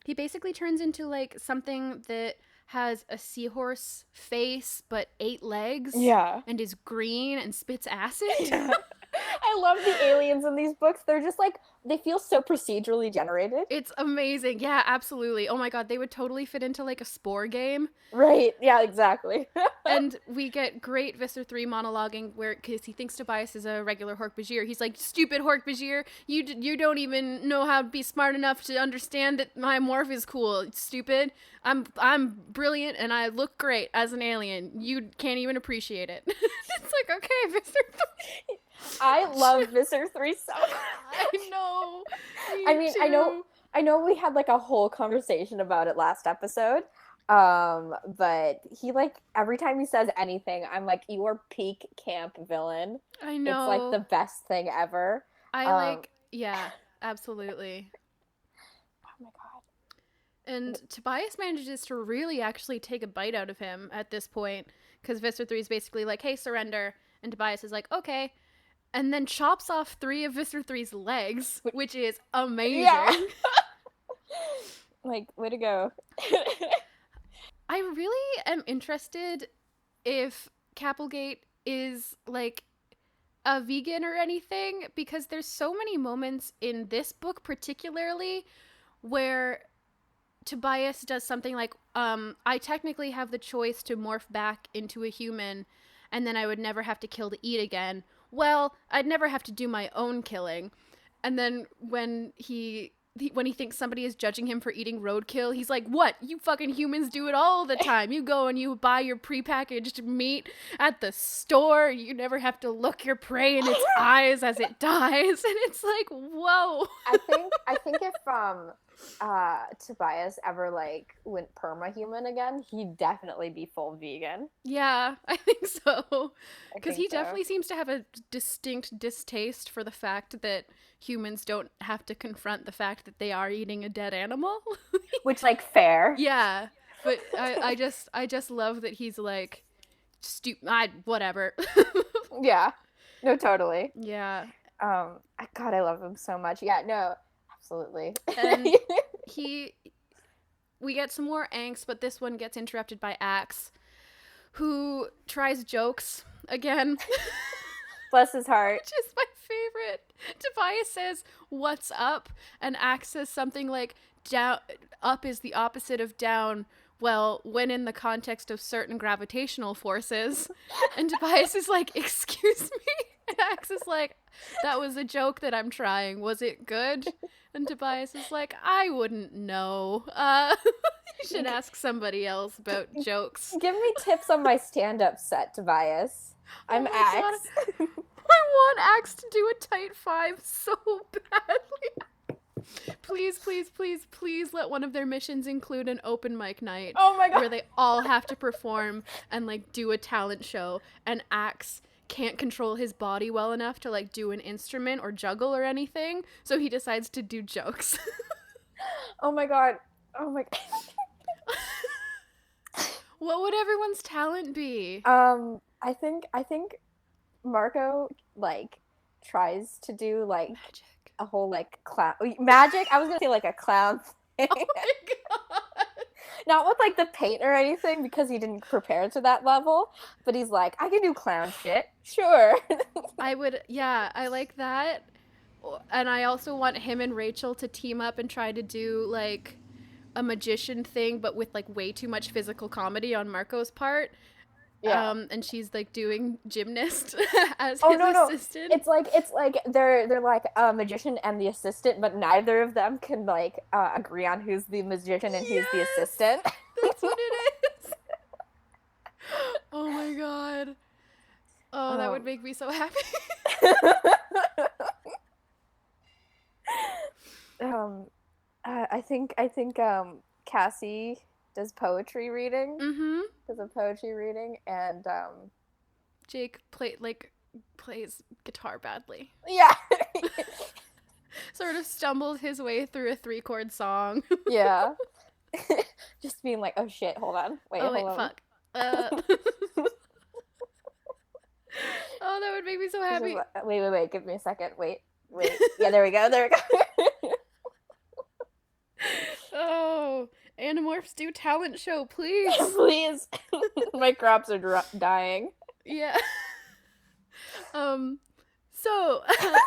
He basically turns into like something that has a seahorse face but 8 legs. Yeah. And is green and spits acid. Yeah. I love the aliens in these books. They're just like, they feel so procedurally generated. It's amazing. Yeah, absolutely. Oh my god, they would totally fit into like a Spore game. Right. Yeah, exactly. And we get great Visser 3 monologuing where, because he thinks Tobias is a regular Hork-Bajir. He's like, "Stupid Hork-Bajir, you don't even know how to be smart enough to understand that my morph is cool. It's stupid. I'm brilliant and I look great as an alien. You can't even appreciate it." It's like, okay, Visser 3. I love Visser 3 so much. I know. I know we had like a whole conversation about it last episode. But he like every time he says anything, I'm like, "You are peak camp villain." I know. It's like the best thing ever. Yeah, absolutely. Oh my god. And Tobias manages to really actually take a bite out of him at this point, because Visser 3 is basically like, "Hey, surrender." And Tobias is like, "Okay." And then chops off 3 of Visser 3's legs, which is amazing. Yeah. Like, way to go. I really am interested if Capelgate is, like, a vegan or anything, because there's so many moments in this book particularly where Tobias does something like, I technically have the choice to morph back into a human, and then I would never have to kill to eat again. Well, I'd never have to do my own killing. And then when he thinks somebody is judging him for eating roadkill, he's like, "What? You fucking humans do it all the time. You go and you buy your prepackaged meat at the store. You never have to look your prey in its eyes as it dies." And it's like, whoa. I think if Tobias ever like went perma-human again, he'd definitely be full vegan. Yeah, I think so. Because he definitely seems to have a distinct distaste for the fact that humans don't have to confront the fact that they are eating a dead animal. Which, like, fair. Yeah, but I just love that he's like, whatever. Yeah, no, totally. Yeah. God, I love him so much. Yeah, no, absolutely. And we get some more angst, but this one gets interrupted by Axe, who tries jokes again. Bless his heart. Which is my favorite. Tobias says, "What's up?" And Axe says something like, "Down, up is the opposite of down. Well, when in the context of certain gravitational forces." And Tobias is like, "Excuse me?" And Axe is like, "That was a joke that I'm trying. Was it good?" And Tobias is like, "I wouldn't know. You should ask somebody else about jokes." Give me tips on my stand-up set, Tobias. I'm Axe. I want Axe to do a tight 5 so badly. Please, please, please, please let one of their missions include an open mic night. Oh my god. Where they all have to perform and like do a talent show, and Axe can't control his body well enough to like do an instrument or juggle or anything, so he decides to do jokes. What would everyone's talent be? I think Marco like tries to do like Magic. a whole like clown magic. I was gonna say like a clown thing. Oh my god. Not with like the paint or anything because he didn't prepare to that level, but he's like, I can do clown shit. Sure. I like that. And I also want him and Rachel to team up and try to do like a magician thing, but with like way too much physical comedy on Marco's part. Yeah. And she's like doing gymnast as Oh his no. assistant. It's like they're like a magician and the assistant, but neither of them can like agree on who's the magician and who's the assistant. That's what it is. Oh my god. Oh, that would make me so happy. I think Cassie does poetry reading. Mm-hmm. Does a poetry reading, and Jake plays guitar badly. Yeah. Sort of stumbled his way through a 3-chord song. Yeah. Just being like, oh shit, hold on. Hold on. Fuck. Oh, that would make me so happy. Wait, give me a second. Wait. Yeah, there we go. Oh, Animorphs do talent show, please. Please. My crops are dying. Yeah. So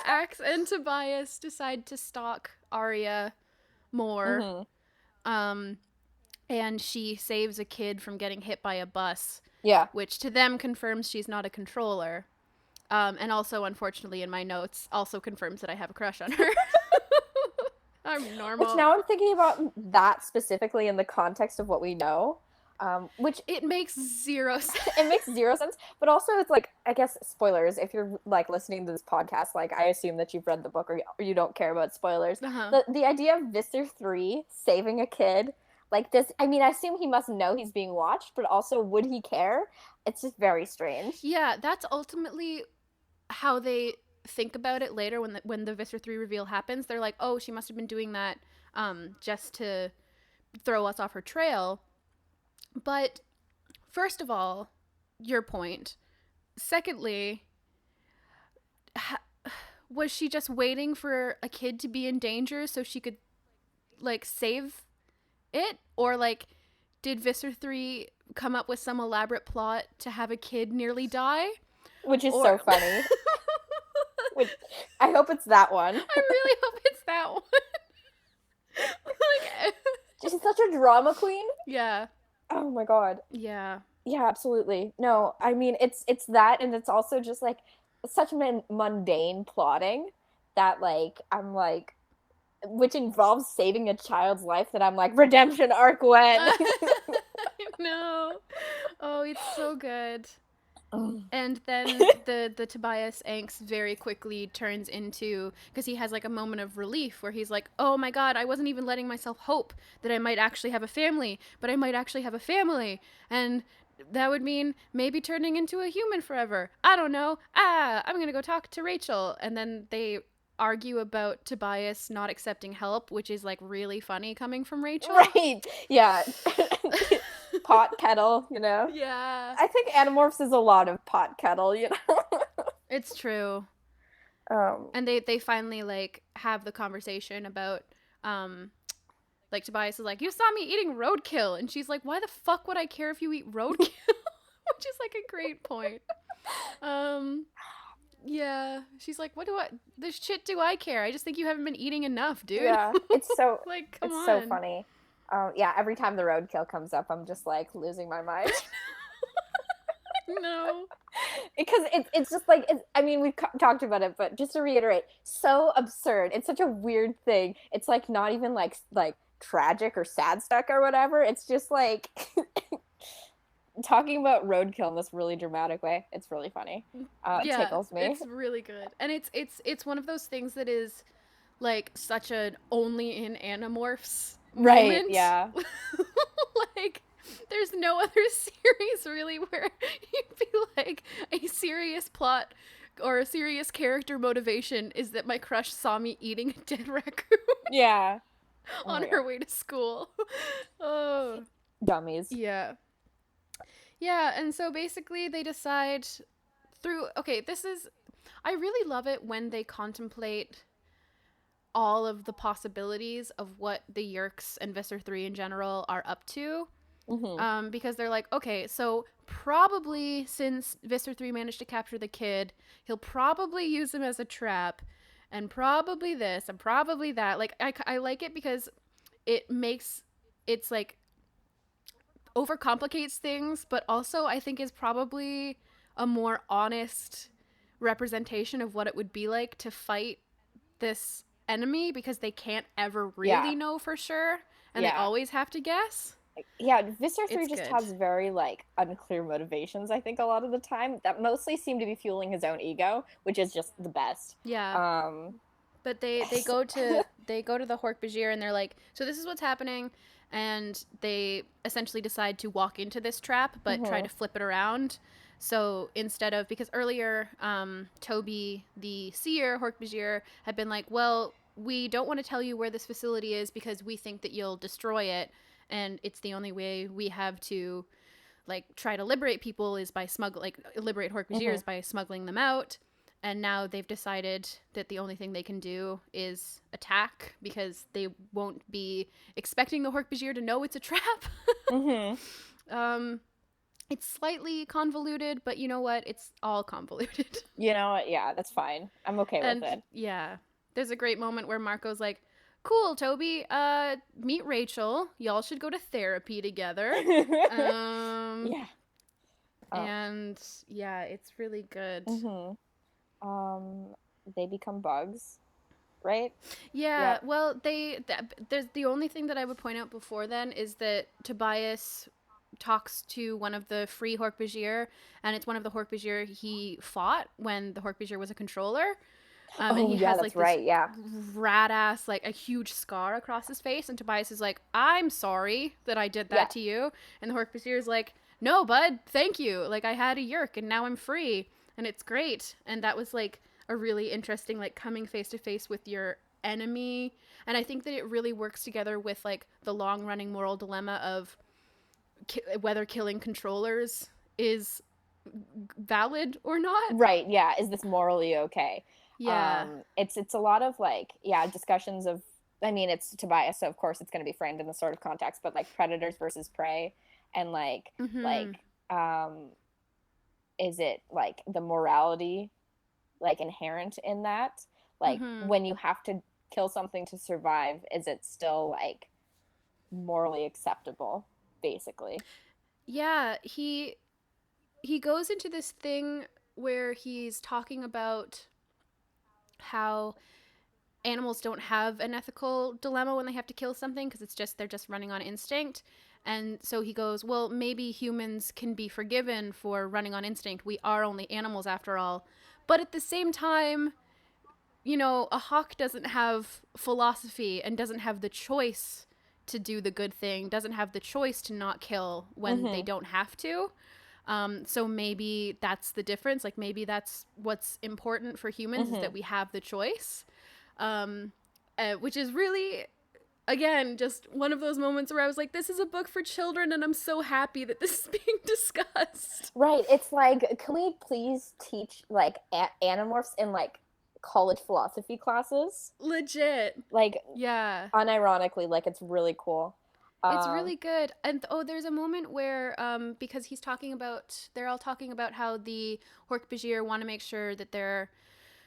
Axe and Tobias decide to stalk Arya more. Mm-hmm. And she saves a kid from getting hit by a bus. Yeah. Which to them confirms she's not a controller. And also, unfortunately, in my notes, also confirms that I have a crush on her. I'm normal. Which now I'm thinking about that specifically in the context of what we know. Which it makes zero sense. It makes zero sense. But also it's like, I guess, spoilers. If you're like listening to this podcast, like I assume that you've read the book or you don't care about spoilers. Uh-huh. The idea of Visser 3 saving a kid like this, I mean, I assume he must know he's being watched, but also would he care? It's just very strange. Yeah, that's ultimately how they think about it later when the Visser 3 reveal happens. They're like, oh, she must have been doing that just to throw us off her trail. But first of all, your point. Secondly, was she just waiting for a kid to be in danger so she could like save it? Or like did Visser 3 come up with some elaborate plot to have a kid nearly die? Which is so funny. Which, I hope it's that one. I really hope it's that one. Like, she's such a drama queen. Yeah. Oh my god. Yeah. Yeah, absolutely. No, I mean it's that, and it's also just like such mundane plotting that like I'm like, which involves saving a child's life, that I'm like, redemption arc when. No. Oh, it's so good. And then the Tobias angst very quickly turns into, because he has like a moment of relief where he's like, oh my god, I wasn't even letting myself hope that I might actually have a family, but I might actually have a family, and that would mean maybe turning into a human forever. I don't know. I'm gonna go talk to Rachel. And then they argue about Tobias not accepting help, which is like really funny coming from Rachel. Right. Yeah. Pot kettle, you know? Yeah. I think Animorphs is a lot of pot kettle, you know? It's true. And they finally like have the conversation about like Tobias is like, you saw me eating roadkill, and she's like, why the fuck would I care if you eat roadkill? Which is like a great point. Yeah, she's like, this shit do I care? I just think you haven't been eating enough, dude. Yeah, it's so like, come on. It's so funny. Yeah, every time the roadkill comes up, I'm just like losing my mind. No. Because it's just like, I mean, we've talked about it, but just to reiterate, so absurd. It's such a weird thing. It's like not even like tragic or sad stuck or whatever. It's just like talking about roadkill in this really dramatic way. It's really funny. It tickles me. It's really good. And it's one of those things that is like such an only in Animorphs right moment. Yeah. Like there's no other series really where you'd be like, a serious plot or a serious character motivation is that my crush saw me eating a dead raccoon. Yeah. On her way to school. Oh. Dummies. Yeah. Yeah, and so basically they decide I really love it when they contemplate all of the possibilities of what the Yeerks and Visser 3 in general are up to. Because they're like, okay, so probably since Visser 3 managed to capture the kid, he'll probably use him as a trap, and probably this, and probably that. Like, I like it because it's like overcomplicates things, but also I think is probably a more honest representation of what it would be like to fight this enemy, because they can't ever really know for sure, and they always have to guess. Yeah, Visser 3 It's just good. has very, like, unclear motivations, I think, a lot of the time, that mostly seem to be fueling his own ego, which is just the best. Yeah. But they go to the Hork-Bajir, and they're like, so this is what's happening, and they essentially decide to walk into this trap, but try to flip it around. So instead of, because earlier, Toby, the seer, Hork-Bajir, had been like, well, we don't want to tell you where this facility is because we think that you'll destroy it, and it's the only way we have to, like, try to liberate people is by liberate Hork-Bajir is by smuggling them out. And now they've decided that the only thing they can do is attack, because they won't be expecting the Hork-Bajir to know it's a trap. It's slightly convoluted, but you know what? It's all convoluted. You know what? Yeah, that's fine. I'm okay with it. Yeah. There's a great moment where Marco's like, cool, Toby, meet Rachel. Y'all should go to therapy together. Yeah. And yeah, it's really good. They become bugs, right? Yeah. Well, there's the only thing that I would point out before then is that Tobias talks to one of the free Hork-Bajir, and it's one of the Hork-Bajir he fought when the Hork-Bajir was a controller. And he has like this rat ass, like a huge scar across his face, and Tobias is like, I'm sorry that I did that to you. And the Hork-Bajir is like, no, bud, thank you. Like, I had a Yeerk and now I'm free, and it's great. And that was like a really interesting, like, coming face to face with your enemy. And I think that it really works together with like the long running moral dilemma of whether killing controllers is valid or not. Right. Yeah. Is this morally okay? Yeah. It's a lot of, like, discussions of, I mean, it's Tobias, so of course it's going to be framed in the sort of context, but like predators versus prey, and like is it like the morality, like, inherent in that, like when you have to kill something to survive, is it still like morally acceptable, basically? Yeah, he goes into this thing where he's talking about how animals don't have an ethical dilemma when they have to kill something, because they're just running on instinct. And so he goes, well, maybe humans can be forgiven for running on instinct. We are only animals after all. But at the same time, you know, a hawk doesn't have philosophy and doesn't have the choice to do the good thing, doesn't have the choice to not kill when they don't have to. So maybe that's the difference. Like, maybe that's what's important for humans, is that we have the choice. Which is really, again, just one of those moments where I was like, this is a book for children, and I'm so happy that this is being discussed. Right. It's like, can we please teach, like, Animorphs in, like, college philosophy classes? Legit. Like, yeah. Unironically, like, it's really cool. It's really good. And there's a moment where because they're all talking about how the Hork-Bajir want to make sure that they're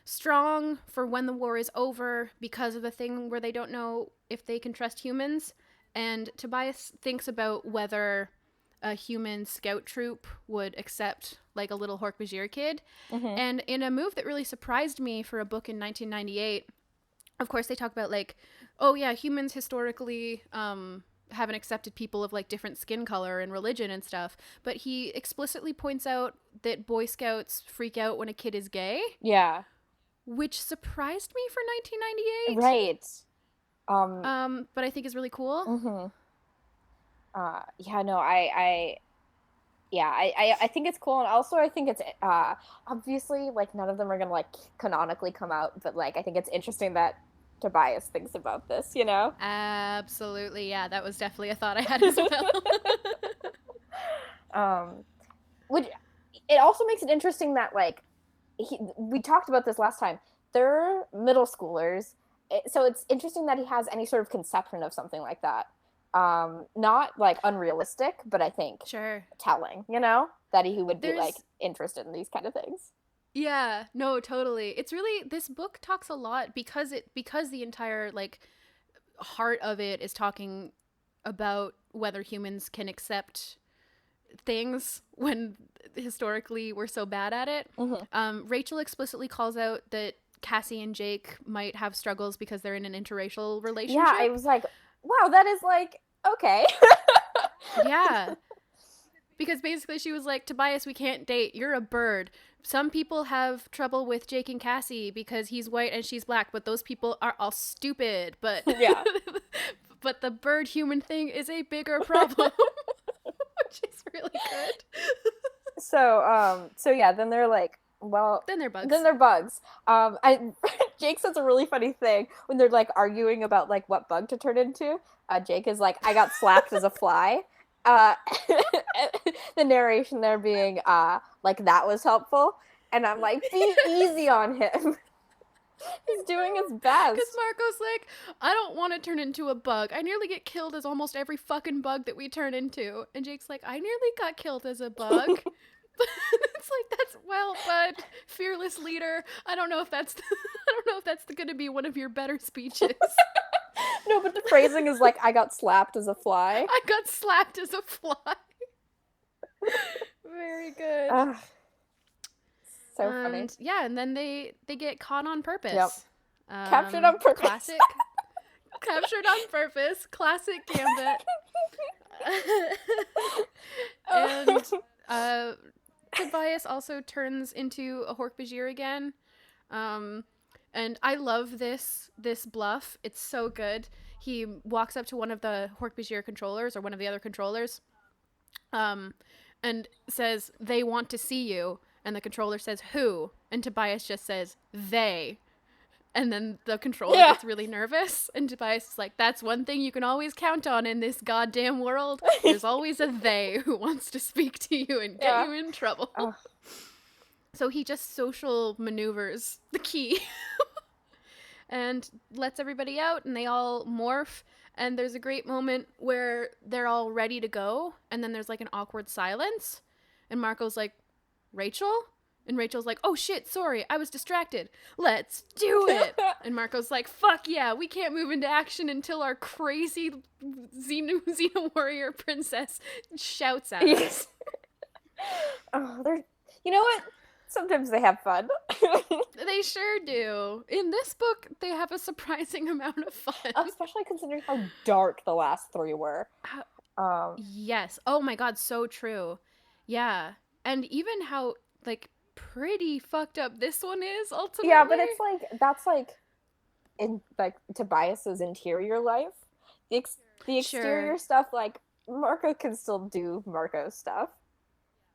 strong for when the war is over, because of the thing where they don't know if they can trust humans. And Tobias thinks about whether a human scout troop would accept, like, a little Hork-Bajir kid. And in a move that really surprised me for a book in 1998, of course they talk about, like, oh yeah, humans historically haven't accepted people of, like, different skin color and religion and stuff, but he explicitly points out that Boy Scouts freak out when a kid is gay. Yeah. Which surprised me for 1998. Right. But I think is really cool. Yeah, no, I think it's cool, and also I think it's obviously, like, none of them are gonna, like, canonically come out, but, like, I think it's interesting that Tobias thinks about this, you know? Absolutely, yeah, that was definitely a thought I had as well. Which, it also makes it interesting that, like, we talked about this last time. They're middle schoolers, so it's interesting that he has any sort of conception of something like that. Not, like, unrealistic, but I think telling, you know? That he would be, like, interested in these kind of things. Yeah, no, totally. It's really, this book talks a lot because the entire, like, heart of it is talking about whether humans can accept things when historically we're so bad at it. Rachel explicitly calls out that Cassie and Jake might have struggles because they're in an interracial relationship. Yeah, I was like, wow, that is, like, okay. Yeah. Because basically she was like, Tobias, we can't date. You're a bird. Some people have trouble with Jake and Cassie because he's white and she's black, but those people are all stupid. But yeah. But the bird human thing is a bigger problem. Which is really good. So yeah, then they're like, well, then they're bugs. Jake says a really funny thing when they're, like, arguing about, like, what bug to turn into. Jake is like, I got slapped as a fly. The narration there being, like, that was helpful. And I'm like, be easy on him. He's doing his best. Because Marco's like, I don't want to turn into a bug. I nearly get killed as almost every fucking bug that we turn into. And Jake's like, I nearly got killed as a bug. It's like, that's, well, but fearless leader. I don't know if that's going to be one of your better speeches. No, but the phrasing is like, I got slapped as a fly. I got slapped as a fly. Very good. So funny. Yeah, and then they get caught on purpose. Yep. Captured on purpose. Classic. Captured on purpose. Classic Gambit. And Tobias also turns into a Hork-Bajir again. And I love this bluff. It's so good. He walks up to one of the Hork-Bajir controllers, or one of the other controllers, and says, they want to see you. And the controller says, who? And Tobias just says, they. And then the controller gets really nervous. And Tobias is like, that's one thing you can always count on in this goddamn world. There's always a they who wants to speak to you and get you in trouble. So he just social maneuvers the key. And lets everybody out, and they all morph. And there's a great moment where they're all ready to go. And then there's, like, an awkward silence. And Marco's like, Rachel? And Rachel's like, oh shit, sorry, I was distracted. Let's do it. And Marco's like, fuck yeah, we can't move into action until our crazy Xena warrior princess shouts at us. You know what? Sometimes they have fun. They sure do. In this book, they have a surprising amount of fun. Especially considering how dark the last three were. Yes. Oh my god, so true. Yeah. And even how, like, pretty fucked up this one is, ultimately. Yeah, but it's like, that's like, in, like, Tobias's interior life. The exterior stuff, like, Marco can still do Marco stuff.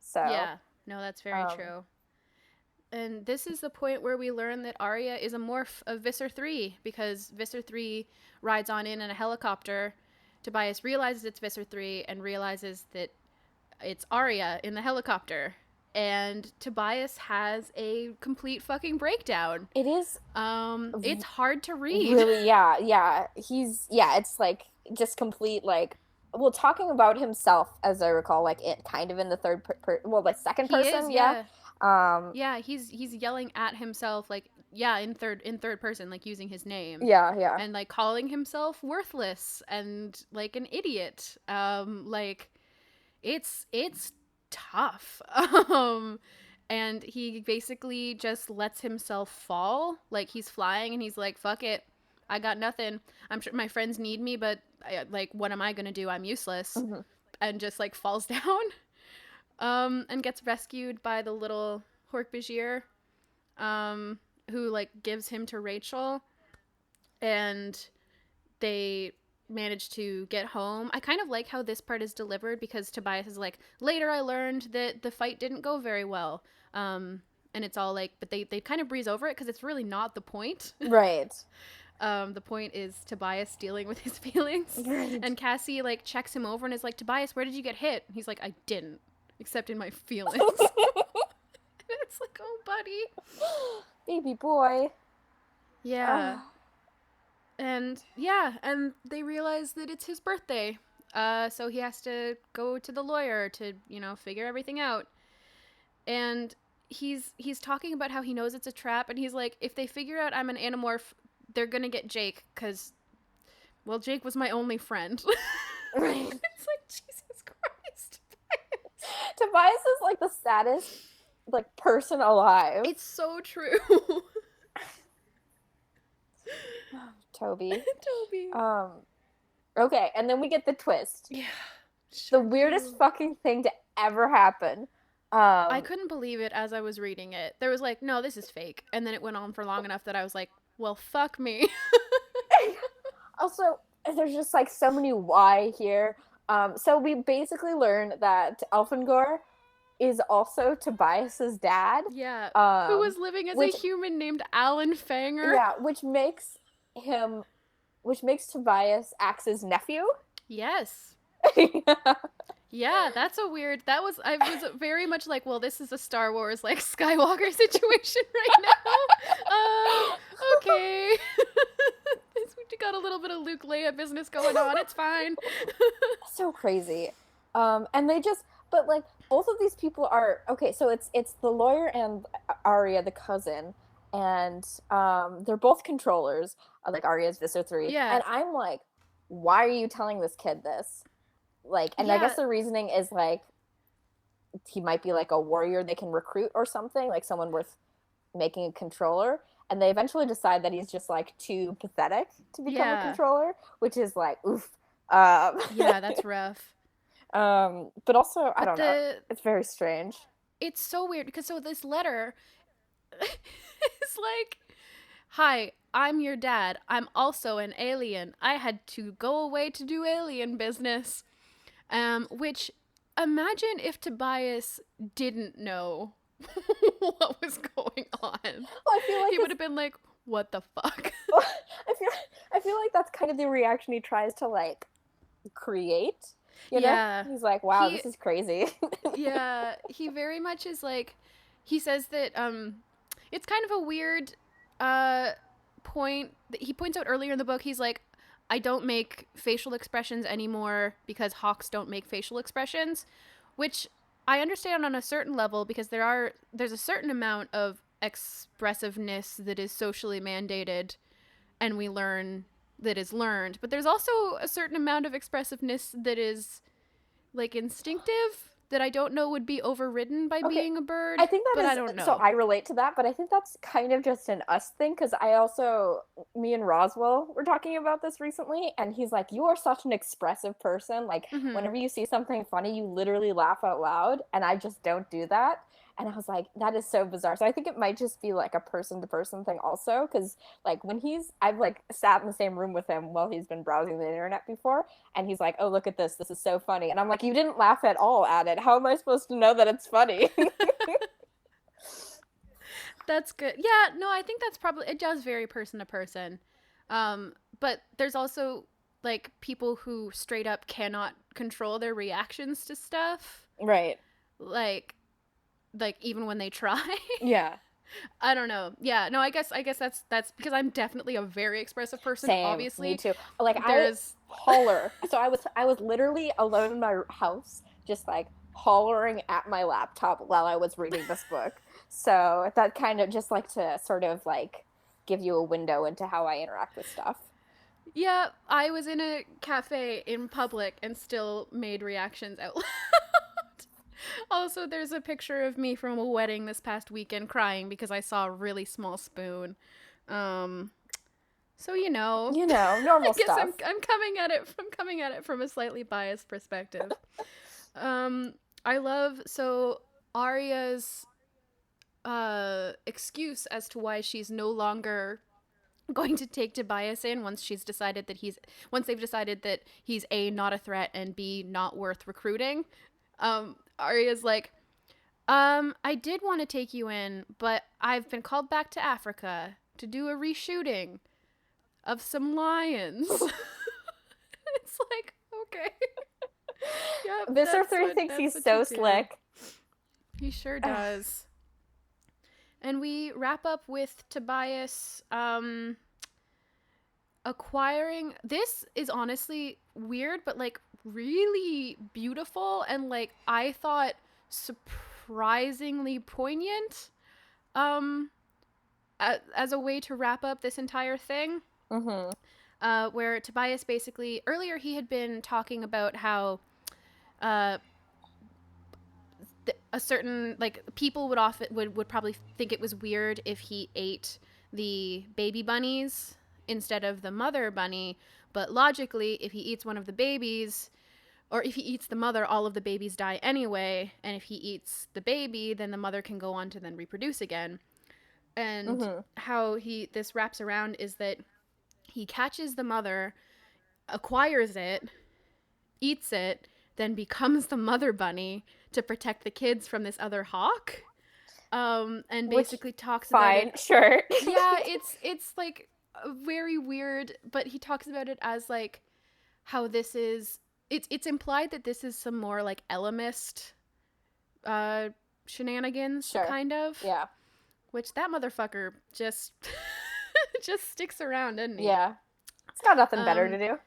So. Yeah. No, that's very true. And this is the point where we learn that Arya is a morph of Visser 3, because Visser 3 rides on in a helicopter. Tobias realizes it's Visser 3 and realizes that it's Arya in the helicopter. And Tobias has a complete fucking breakdown. It is. It's hard to read. Really, yeah. It's like just complete, like, well, talking about himself, as I recall, like, it kind of in the second person, yeah, he's yelling at himself, like, in third person, like, using his name. Yeah. And, like, calling himself worthless and, like, an idiot. Like, it's tough. And he basically just lets himself fall. Like, he's flying and he's like, fuck it, I got nothing. I'm sure my friends need me, but like, what am I gonna do? I'm useless. Mm-hmm. And just, like, falls down. And gets rescued by the little Hork-Bajir, who, like, gives him to Rachel, and they manage to get home. I kind of like how this part is delivered, because Tobias is like, later I learned that the fight didn't go very well, and it's all like, but they kind of breeze over it, because it's really not the point. Right. The point is Tobias dealing with his feelings. Right. And Cassie, like, checks him over and is like, Tobias, where did you get hit? And he's like, I didn't. except in my feelings. It's like, oh, buddy. Baby boy. Yeah. And they realize that it's his birthday. So he has to go to the lawyer to, figure everything out. And he's talking about how he knows it's a trap, and he's like, if they figure out I'm an Animorph, they're gonna get Jake, because, well, Jake was my only friend. Right. It's like, Jesus Christ. Tobias is like the saddest person alive. It's so true. Toby. Toby. Okay, and then we get the twist. Yeah. Sure the weirdest fucking thing to ever happen. I couldn't believe it as I was reading it. There was like, no, this is fake. And then it went on for long enough that I was like, well, fuck me. Also, there's just like so many why here. So we basically learn that Elfangor is also Tobias's dad. Yeah. Who was living as a human named Alan Fanger. Yeah, which makes Tobias Axe's nephew. Yes. Yeah, that's a weird. I was very much like, well, this is a Star Wars like Skywalker situation right now. Okay. We got a little bit of Luke Leia business going on. It's fine. So crazy. And they just, but like both of these people are okay. So it's the lawyer and Arya, the cousin, and they're both controllers. Like Arya's Visser 3. Yeah. And I'm like, why are you telling this kid this? Like, and I guess the reasoning is like he might be like a warrior they can recruit or something, like someone worth making a controller. And they eventually decide that he's just like too pathetic to become a controller, which is like, oof. Yeah, that's rough. But also, I don't know. It's very strange. It's so weird because this letter is like, hi, I'm your dad. I'm also an alien. I had to go away to do alien business. Which, imagine if Tobias didn't know what was going on. Well, I feel like he would have been like, what the fuck? I feel like that's kind of the reaction he tries to like create. You know? He's like, wow, this is crazy. Yeah, he very much is like, he says that it's kind of a weird point that he points out earlier in the book. He's like, I don't make facial expressions anymore because hawks don't make facial expressions, which I understand on a certain level because there's a certain amount of expressiveness that is socially mandated and we learn that is learned, but there's also a certain amount of expressiveness that is like instinctive that I don't know would be overridden by being a bird. I think that is, I don't know. So I relate to that, but I think that's kind of just an us thing, because me and Roswell were talking about this recently, and he's like, you are such an expressive person. Like, whenever you see something funny, you literally laugh out loud, and I just don't do that. And I was like, that is so bizarre. So I think it might just be like a person-to-person thing also, because like when I've like sat in the same room with him while he's been browsing the internet before, and he's like, oh, look at this. This is so funny. And I'm like, you didn't laugh at all at it. How am I supposed to know that it's funny? That's good. Yeah, no, I think that's probably, it does vary person to person. But there's also like people who straight up cannot control their reactions to stuff. Right. Like even when they try. Yeah. I don't know. Yeah, no, I guess that's because I'm definitely a very expressive person. Same, obviously. Me too. Like I holler. So I was literally alone in my house, just like hollering at my laptop while I was reading this book. So that kind of just like to sort of like give you a window into how I interact with stuff. Yeah, I was in a cafe in public and still made reactions out loud. Also, there's a picture of me from a wedding this past weekend crying because I saw a really small spoon. So normal stuff. I'm coming at it from a slightly biased perspective. I love Arya's excuse as to why she's no longer going to take Tobias in once they've decided that he's A, not a threat, and B, not worth recruiting. Arya's like, I did want to take you in, but I've been called back to Africa to do a reshooting of some lions. It's like, okay. Yep, Mr. 3 thinks he's so slick. He sure does. And we wrap up with Tobias acquiring... This is honestly weird, but, like, really beautiful and, like, I thought surprisingly poignant as a way to wrap up this entire thing. Where Tobias basically... Earlier he had been talking about how a certain, like, people would probably think it was weird if he ate the baby bunnies instead of the mother bunny, but logically, if he eats one of the babies, or if he eats the mother, all of the babies die anyway, and if he eats the baby, then the mother can go on to then reproduce again. And how this wraps around is that he catches the mother, acquires it, eats it, then becomes the mother bunny to protect the kids from this other hawk, and basically talks about it. Sure. Yeah, it's like very weird, but he talks about it as like how this is. It's implied that this is some more like Elemist shenanigans, kind of. Yeah. Which that motherfucker just just sticks around, doesn't he? Yeah. It's got nothing better to do.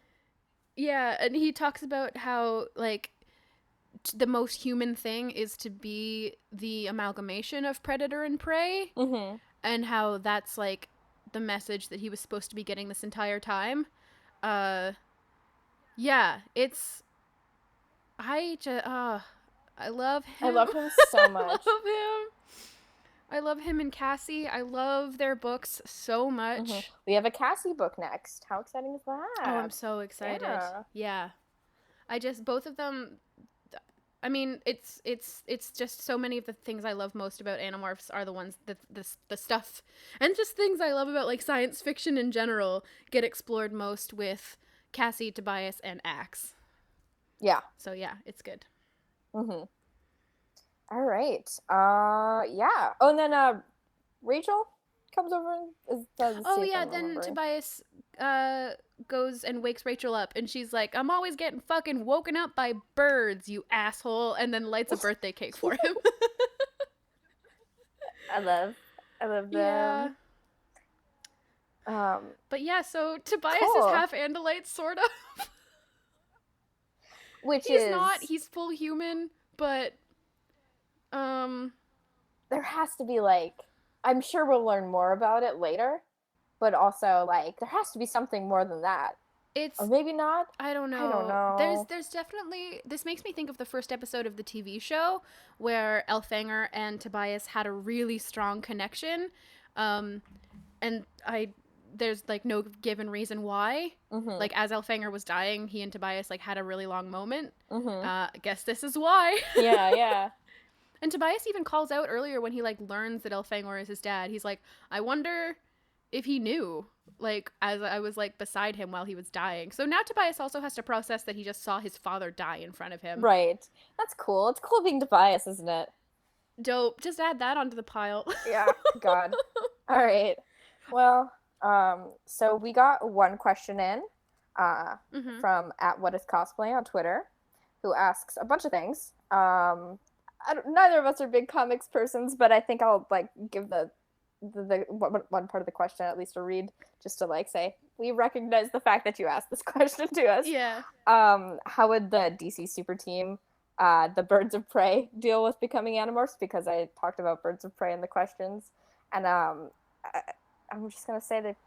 Yeah, and he talks about how, like, the most human thing is to be the amalgamation of predator and prey, and how that's, like, the message that he was supposed to be getting this entire time. Yeah, it's... I love him. I love him so much. I love him and Cassie. I love their books so much. We have a Cassie book next. How exciting is that? Oh, I'm so excited. Yeah. Both of them, I mean, it's just so many of the things I love most about Animorphs are the ones that the stuff and just things I love about, like, science fiction in general get explored most with Cassie, Tobias, and Axe. Yeah. So yeah, it's good. All right. Yeah. Oh, and then Rachel comes over and does. Oh yeah, then Tobias goes and wakes Rachel up, and she's like, "I'm always getting fucking woken up by birds, you asshole," and then lights a birthday cake for him. I love them. Yeah. But yeah, so Tobias is half Andalite, sort of. He's full human, but there has to be, like, I'm sure we'll learn more about it later, but also, like, there has to be something more than that. Or maybe not. I don't know. There's definitely... This makes me think of the first episode of the TV show where Elfhanger and Tobias had a really strong connection. And there's, like, no given reason why. Like, as Elfhanger was dying, he and Tobias, like, had a really long moment. I guess this is why. Yeah. And Tobias even calls out earlier when he, like, learns that Elfhanger is his dad. He's like, I wonder if he knew, like, as I was, like, beside him while he was dying. So now Tobias also has to process that he just saw his father die in front of him. Right. That's cool. It's cool being Tobias, isn't it? Dope. Just add that onto the pile. Yeah. God. All right. Well, so we got one question in from @whatiscosplay on Twitter, who asks a bunch of things. Neither of us are big comics persons, but I think I'll, like, give the one part of the question at least a read, just to, like, say we recognize the fact that you asked this question to us. Yeah. How would the DC super team, the Birds of Prey, deal with becoming Animorphs? Because I talked about Birds of Prey in the questions, and I'm just gonna say that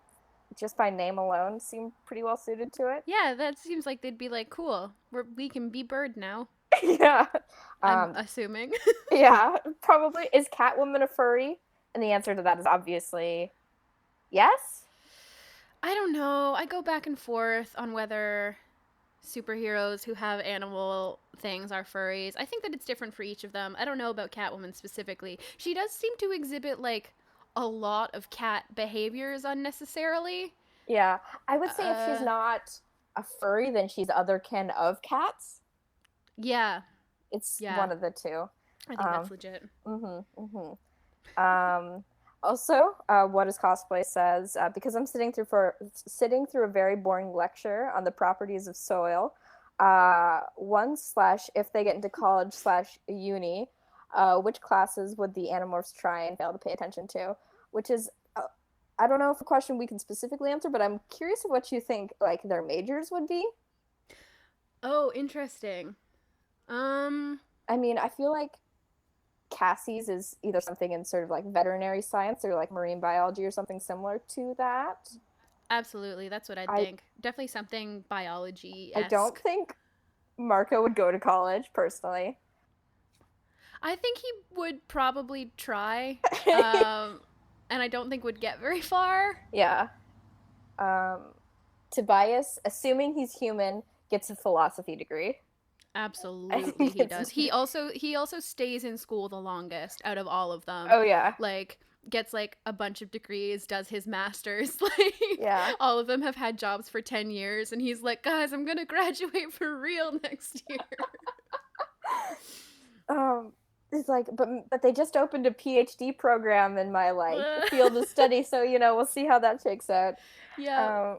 just by name alone seem pretty well suited to it. Yeah, that seems like they'd be like, cool, we can be bird now. Yeah. I'm assuming. Yeah, probably. Is Catwoman a furry? And the answer to that is obviously yes. I don't know. I go back and forth on whether superheroes who have animal things are furries. I think that it's different for each of them. I don't know about Catwoman specifically. She does seem to exhibit, like, a lot of cat behaviors unnecessarily. Yeah. I would say if she's not a furry, then she's other kin of cats. Yeah. It's one of the two. I think that's legit. Also, What is Cosplay says, because I'm sitting through a very boring lecture on the properties of soil, One / if they get into college / uni, which classes would the Animorphs try and fail to pay attention to? Which is, I don't know if a question we can specifically answer, but I'm curious of what you think, like, their majors would be. Oh, interesting. I mean, I feel like Cassie's is either something in sort of like veterinary science or like marine biology or something similar to that. Absolutely, that's what I'd think. Definitely something biology-esque. I don't think Marco would go to college, personally. I think he would probably try, and I don't think would get very far. Yeah. Tobias, assuming he's human, gets a philosophy degree. Absolutely, he does. He also stays in school the longest out of all of them. Oh yeah. Like, gets like a bunch of degrees, does his master's. Like, yeah. All of them have had jobs for 10 years, and he's like, guys, I'm gonna graduate for real next year. It's like, but they just opened a PhD program in my like field of study, so we'll see how that shakes out. Yeah.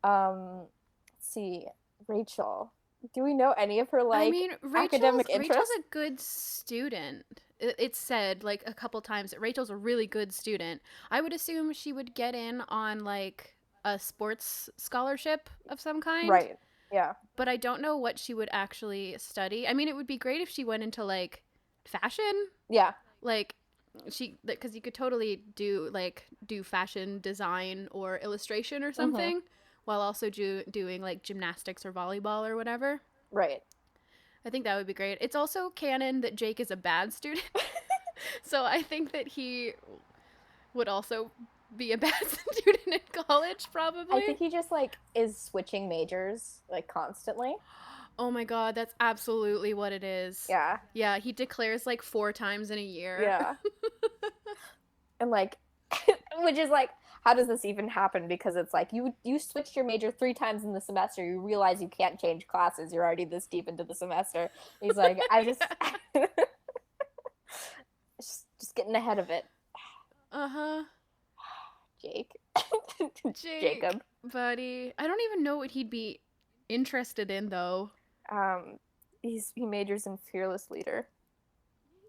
Let's see, Rachel. Do we know any of her academic interests? Rachel's a good student. It's said like a couple times that Rachel's a really good student. I would assume she would get in on like a sports scholarship of some kind. Right. Yeah. But I don't know what she would actually study. I mean, it would be great if she went into like fashion. Yeah. Like because you could totally do fashion design or illustration or something. Mm-hmm. While also doing like gymnastics or volleyball or whatever. Right. I think that would be great. It's also canon that Jake is a bad student. So I think that he would also be a bad student in college, probably. I think he just like is switching majors like constantly. Oh my god, that's absolutely what it is. Yeah. Yeah, he declares like 4 times in a year. Yeah. And like, which is like, how does this even happen? Because it's like you switched your major 3 times in the semester. You realize you can't change classes. You're already this deep into the semester. He's like, I just just getting ahead of it. Uh-huh. Jake. Jacob. Buddy. I don't even know what he'd be interested in though. He majors in fearless leader.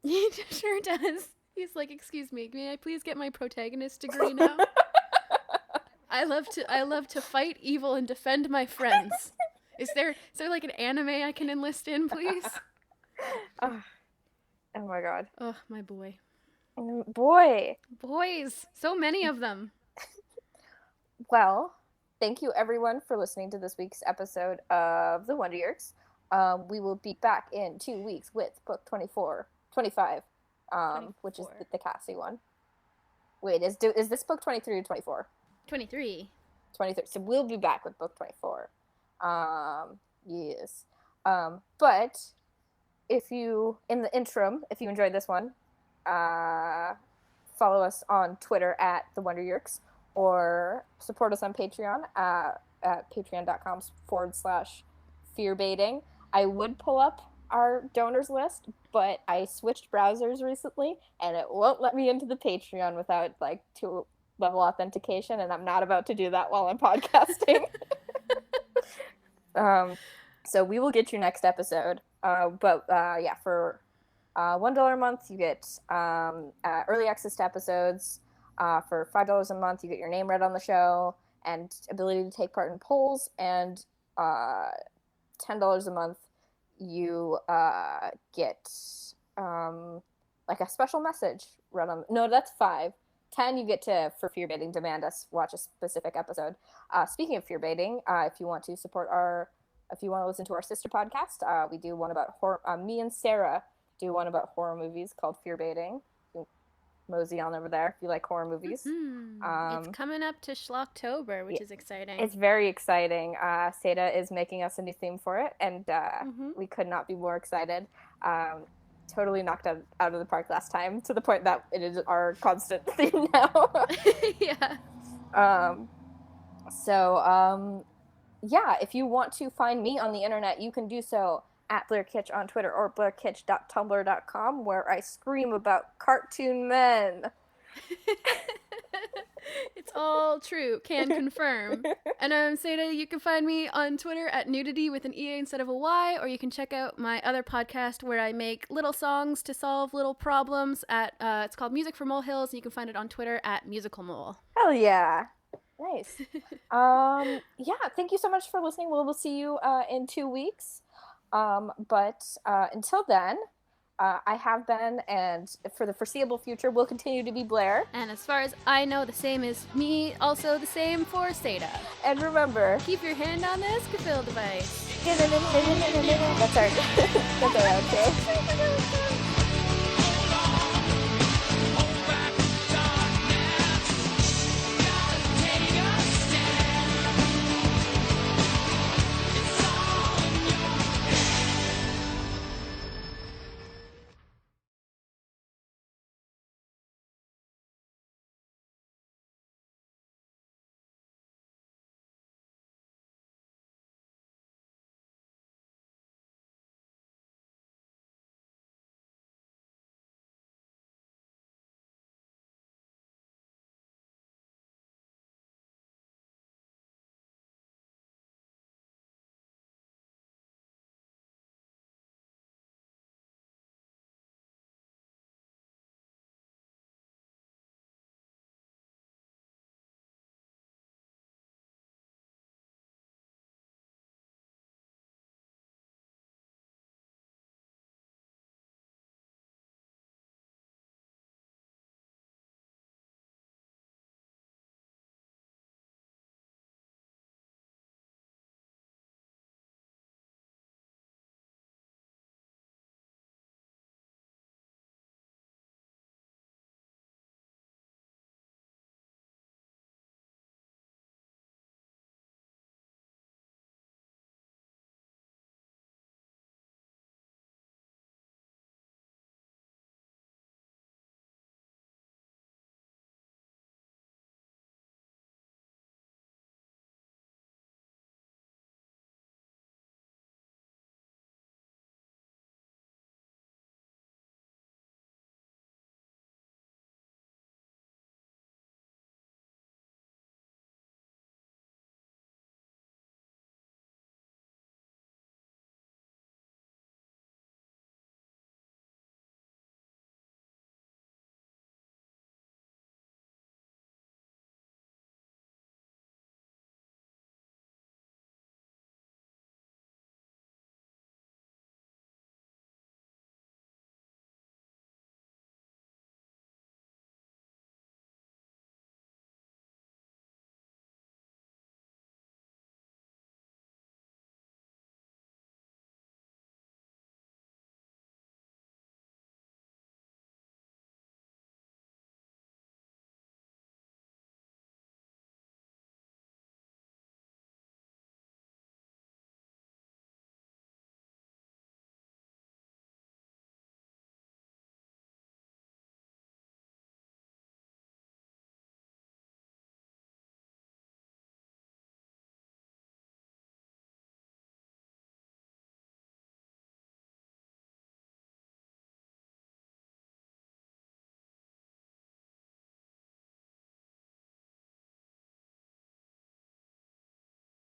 He sure does. He's like, excuse me, may I please get my protagonist degree now? I love to fight evil and defend my friends. Is there like an anime I can enlist in, please? Oh my god. Oh, my boy. Boys. So many of them. Well, thank you everyone for listening to this week's episode of The Wonder Years. We will be back in 2 weeks with book 25, which is the Cassie one. Wait, is this book 23 or 24? 23. So we'll be back with book 24. Yes. But if you, in the interim, if you enjoyed this one, follow us on Twitter at The Wonder Yerks, or support us on Patreon at patreon.com/fearbaiting. I would pull up our donors list, but I switched browsers recently, and it won't let me into the Patreon without like 2-level authentication, and I'm not about to do that while I'm podcasting. So we will get your next episode. But for $1 a month, you get early access to episodes. For $5 a month, you get your name read on the show and ability to take part in polls. And $10 a month, you get like a special message read on. No, that's $5. $10, you get to, for fear baiting, demand us watch a specific episode. Speaking of fear baiting, if you want to listen to our sister podcast, we do one about horror. Me and Sarah do one about horror movies called Fear Baiting. Mosey on over there if you like horror movies. Mm-hmm. It's coming up to Schlocktober, which is exciting. It's very exciting. Satah is making us a new theme for it, and we could not be more excited. Totally knocked out of the park last time, to the point that it is our constant theme now. Yeah. If you want to find me on the internet, you can do so at Blair Kitsch on Twitter or blairkitsch.tumblr.com, where I scream about cartoon men. It's all true. Can confirm. And I'm Satah. You can find me on Twitter at nudity with an EA instead of a Y, or you can check out my other podcast where I make little songs to solve little problems at, it's called Music for Molehills, and you can find it on Twitter at musicalmole. Hell yeah. Nice. Yeah, thank you so much for listening. We'll see you in 2 weeks. But until then, I have been, and for the foreseeable future, will continue to be Blair. And as far as I know, the same is me, also the same for Satah. And remember, keep your hand on this Cafill device. That's our outro.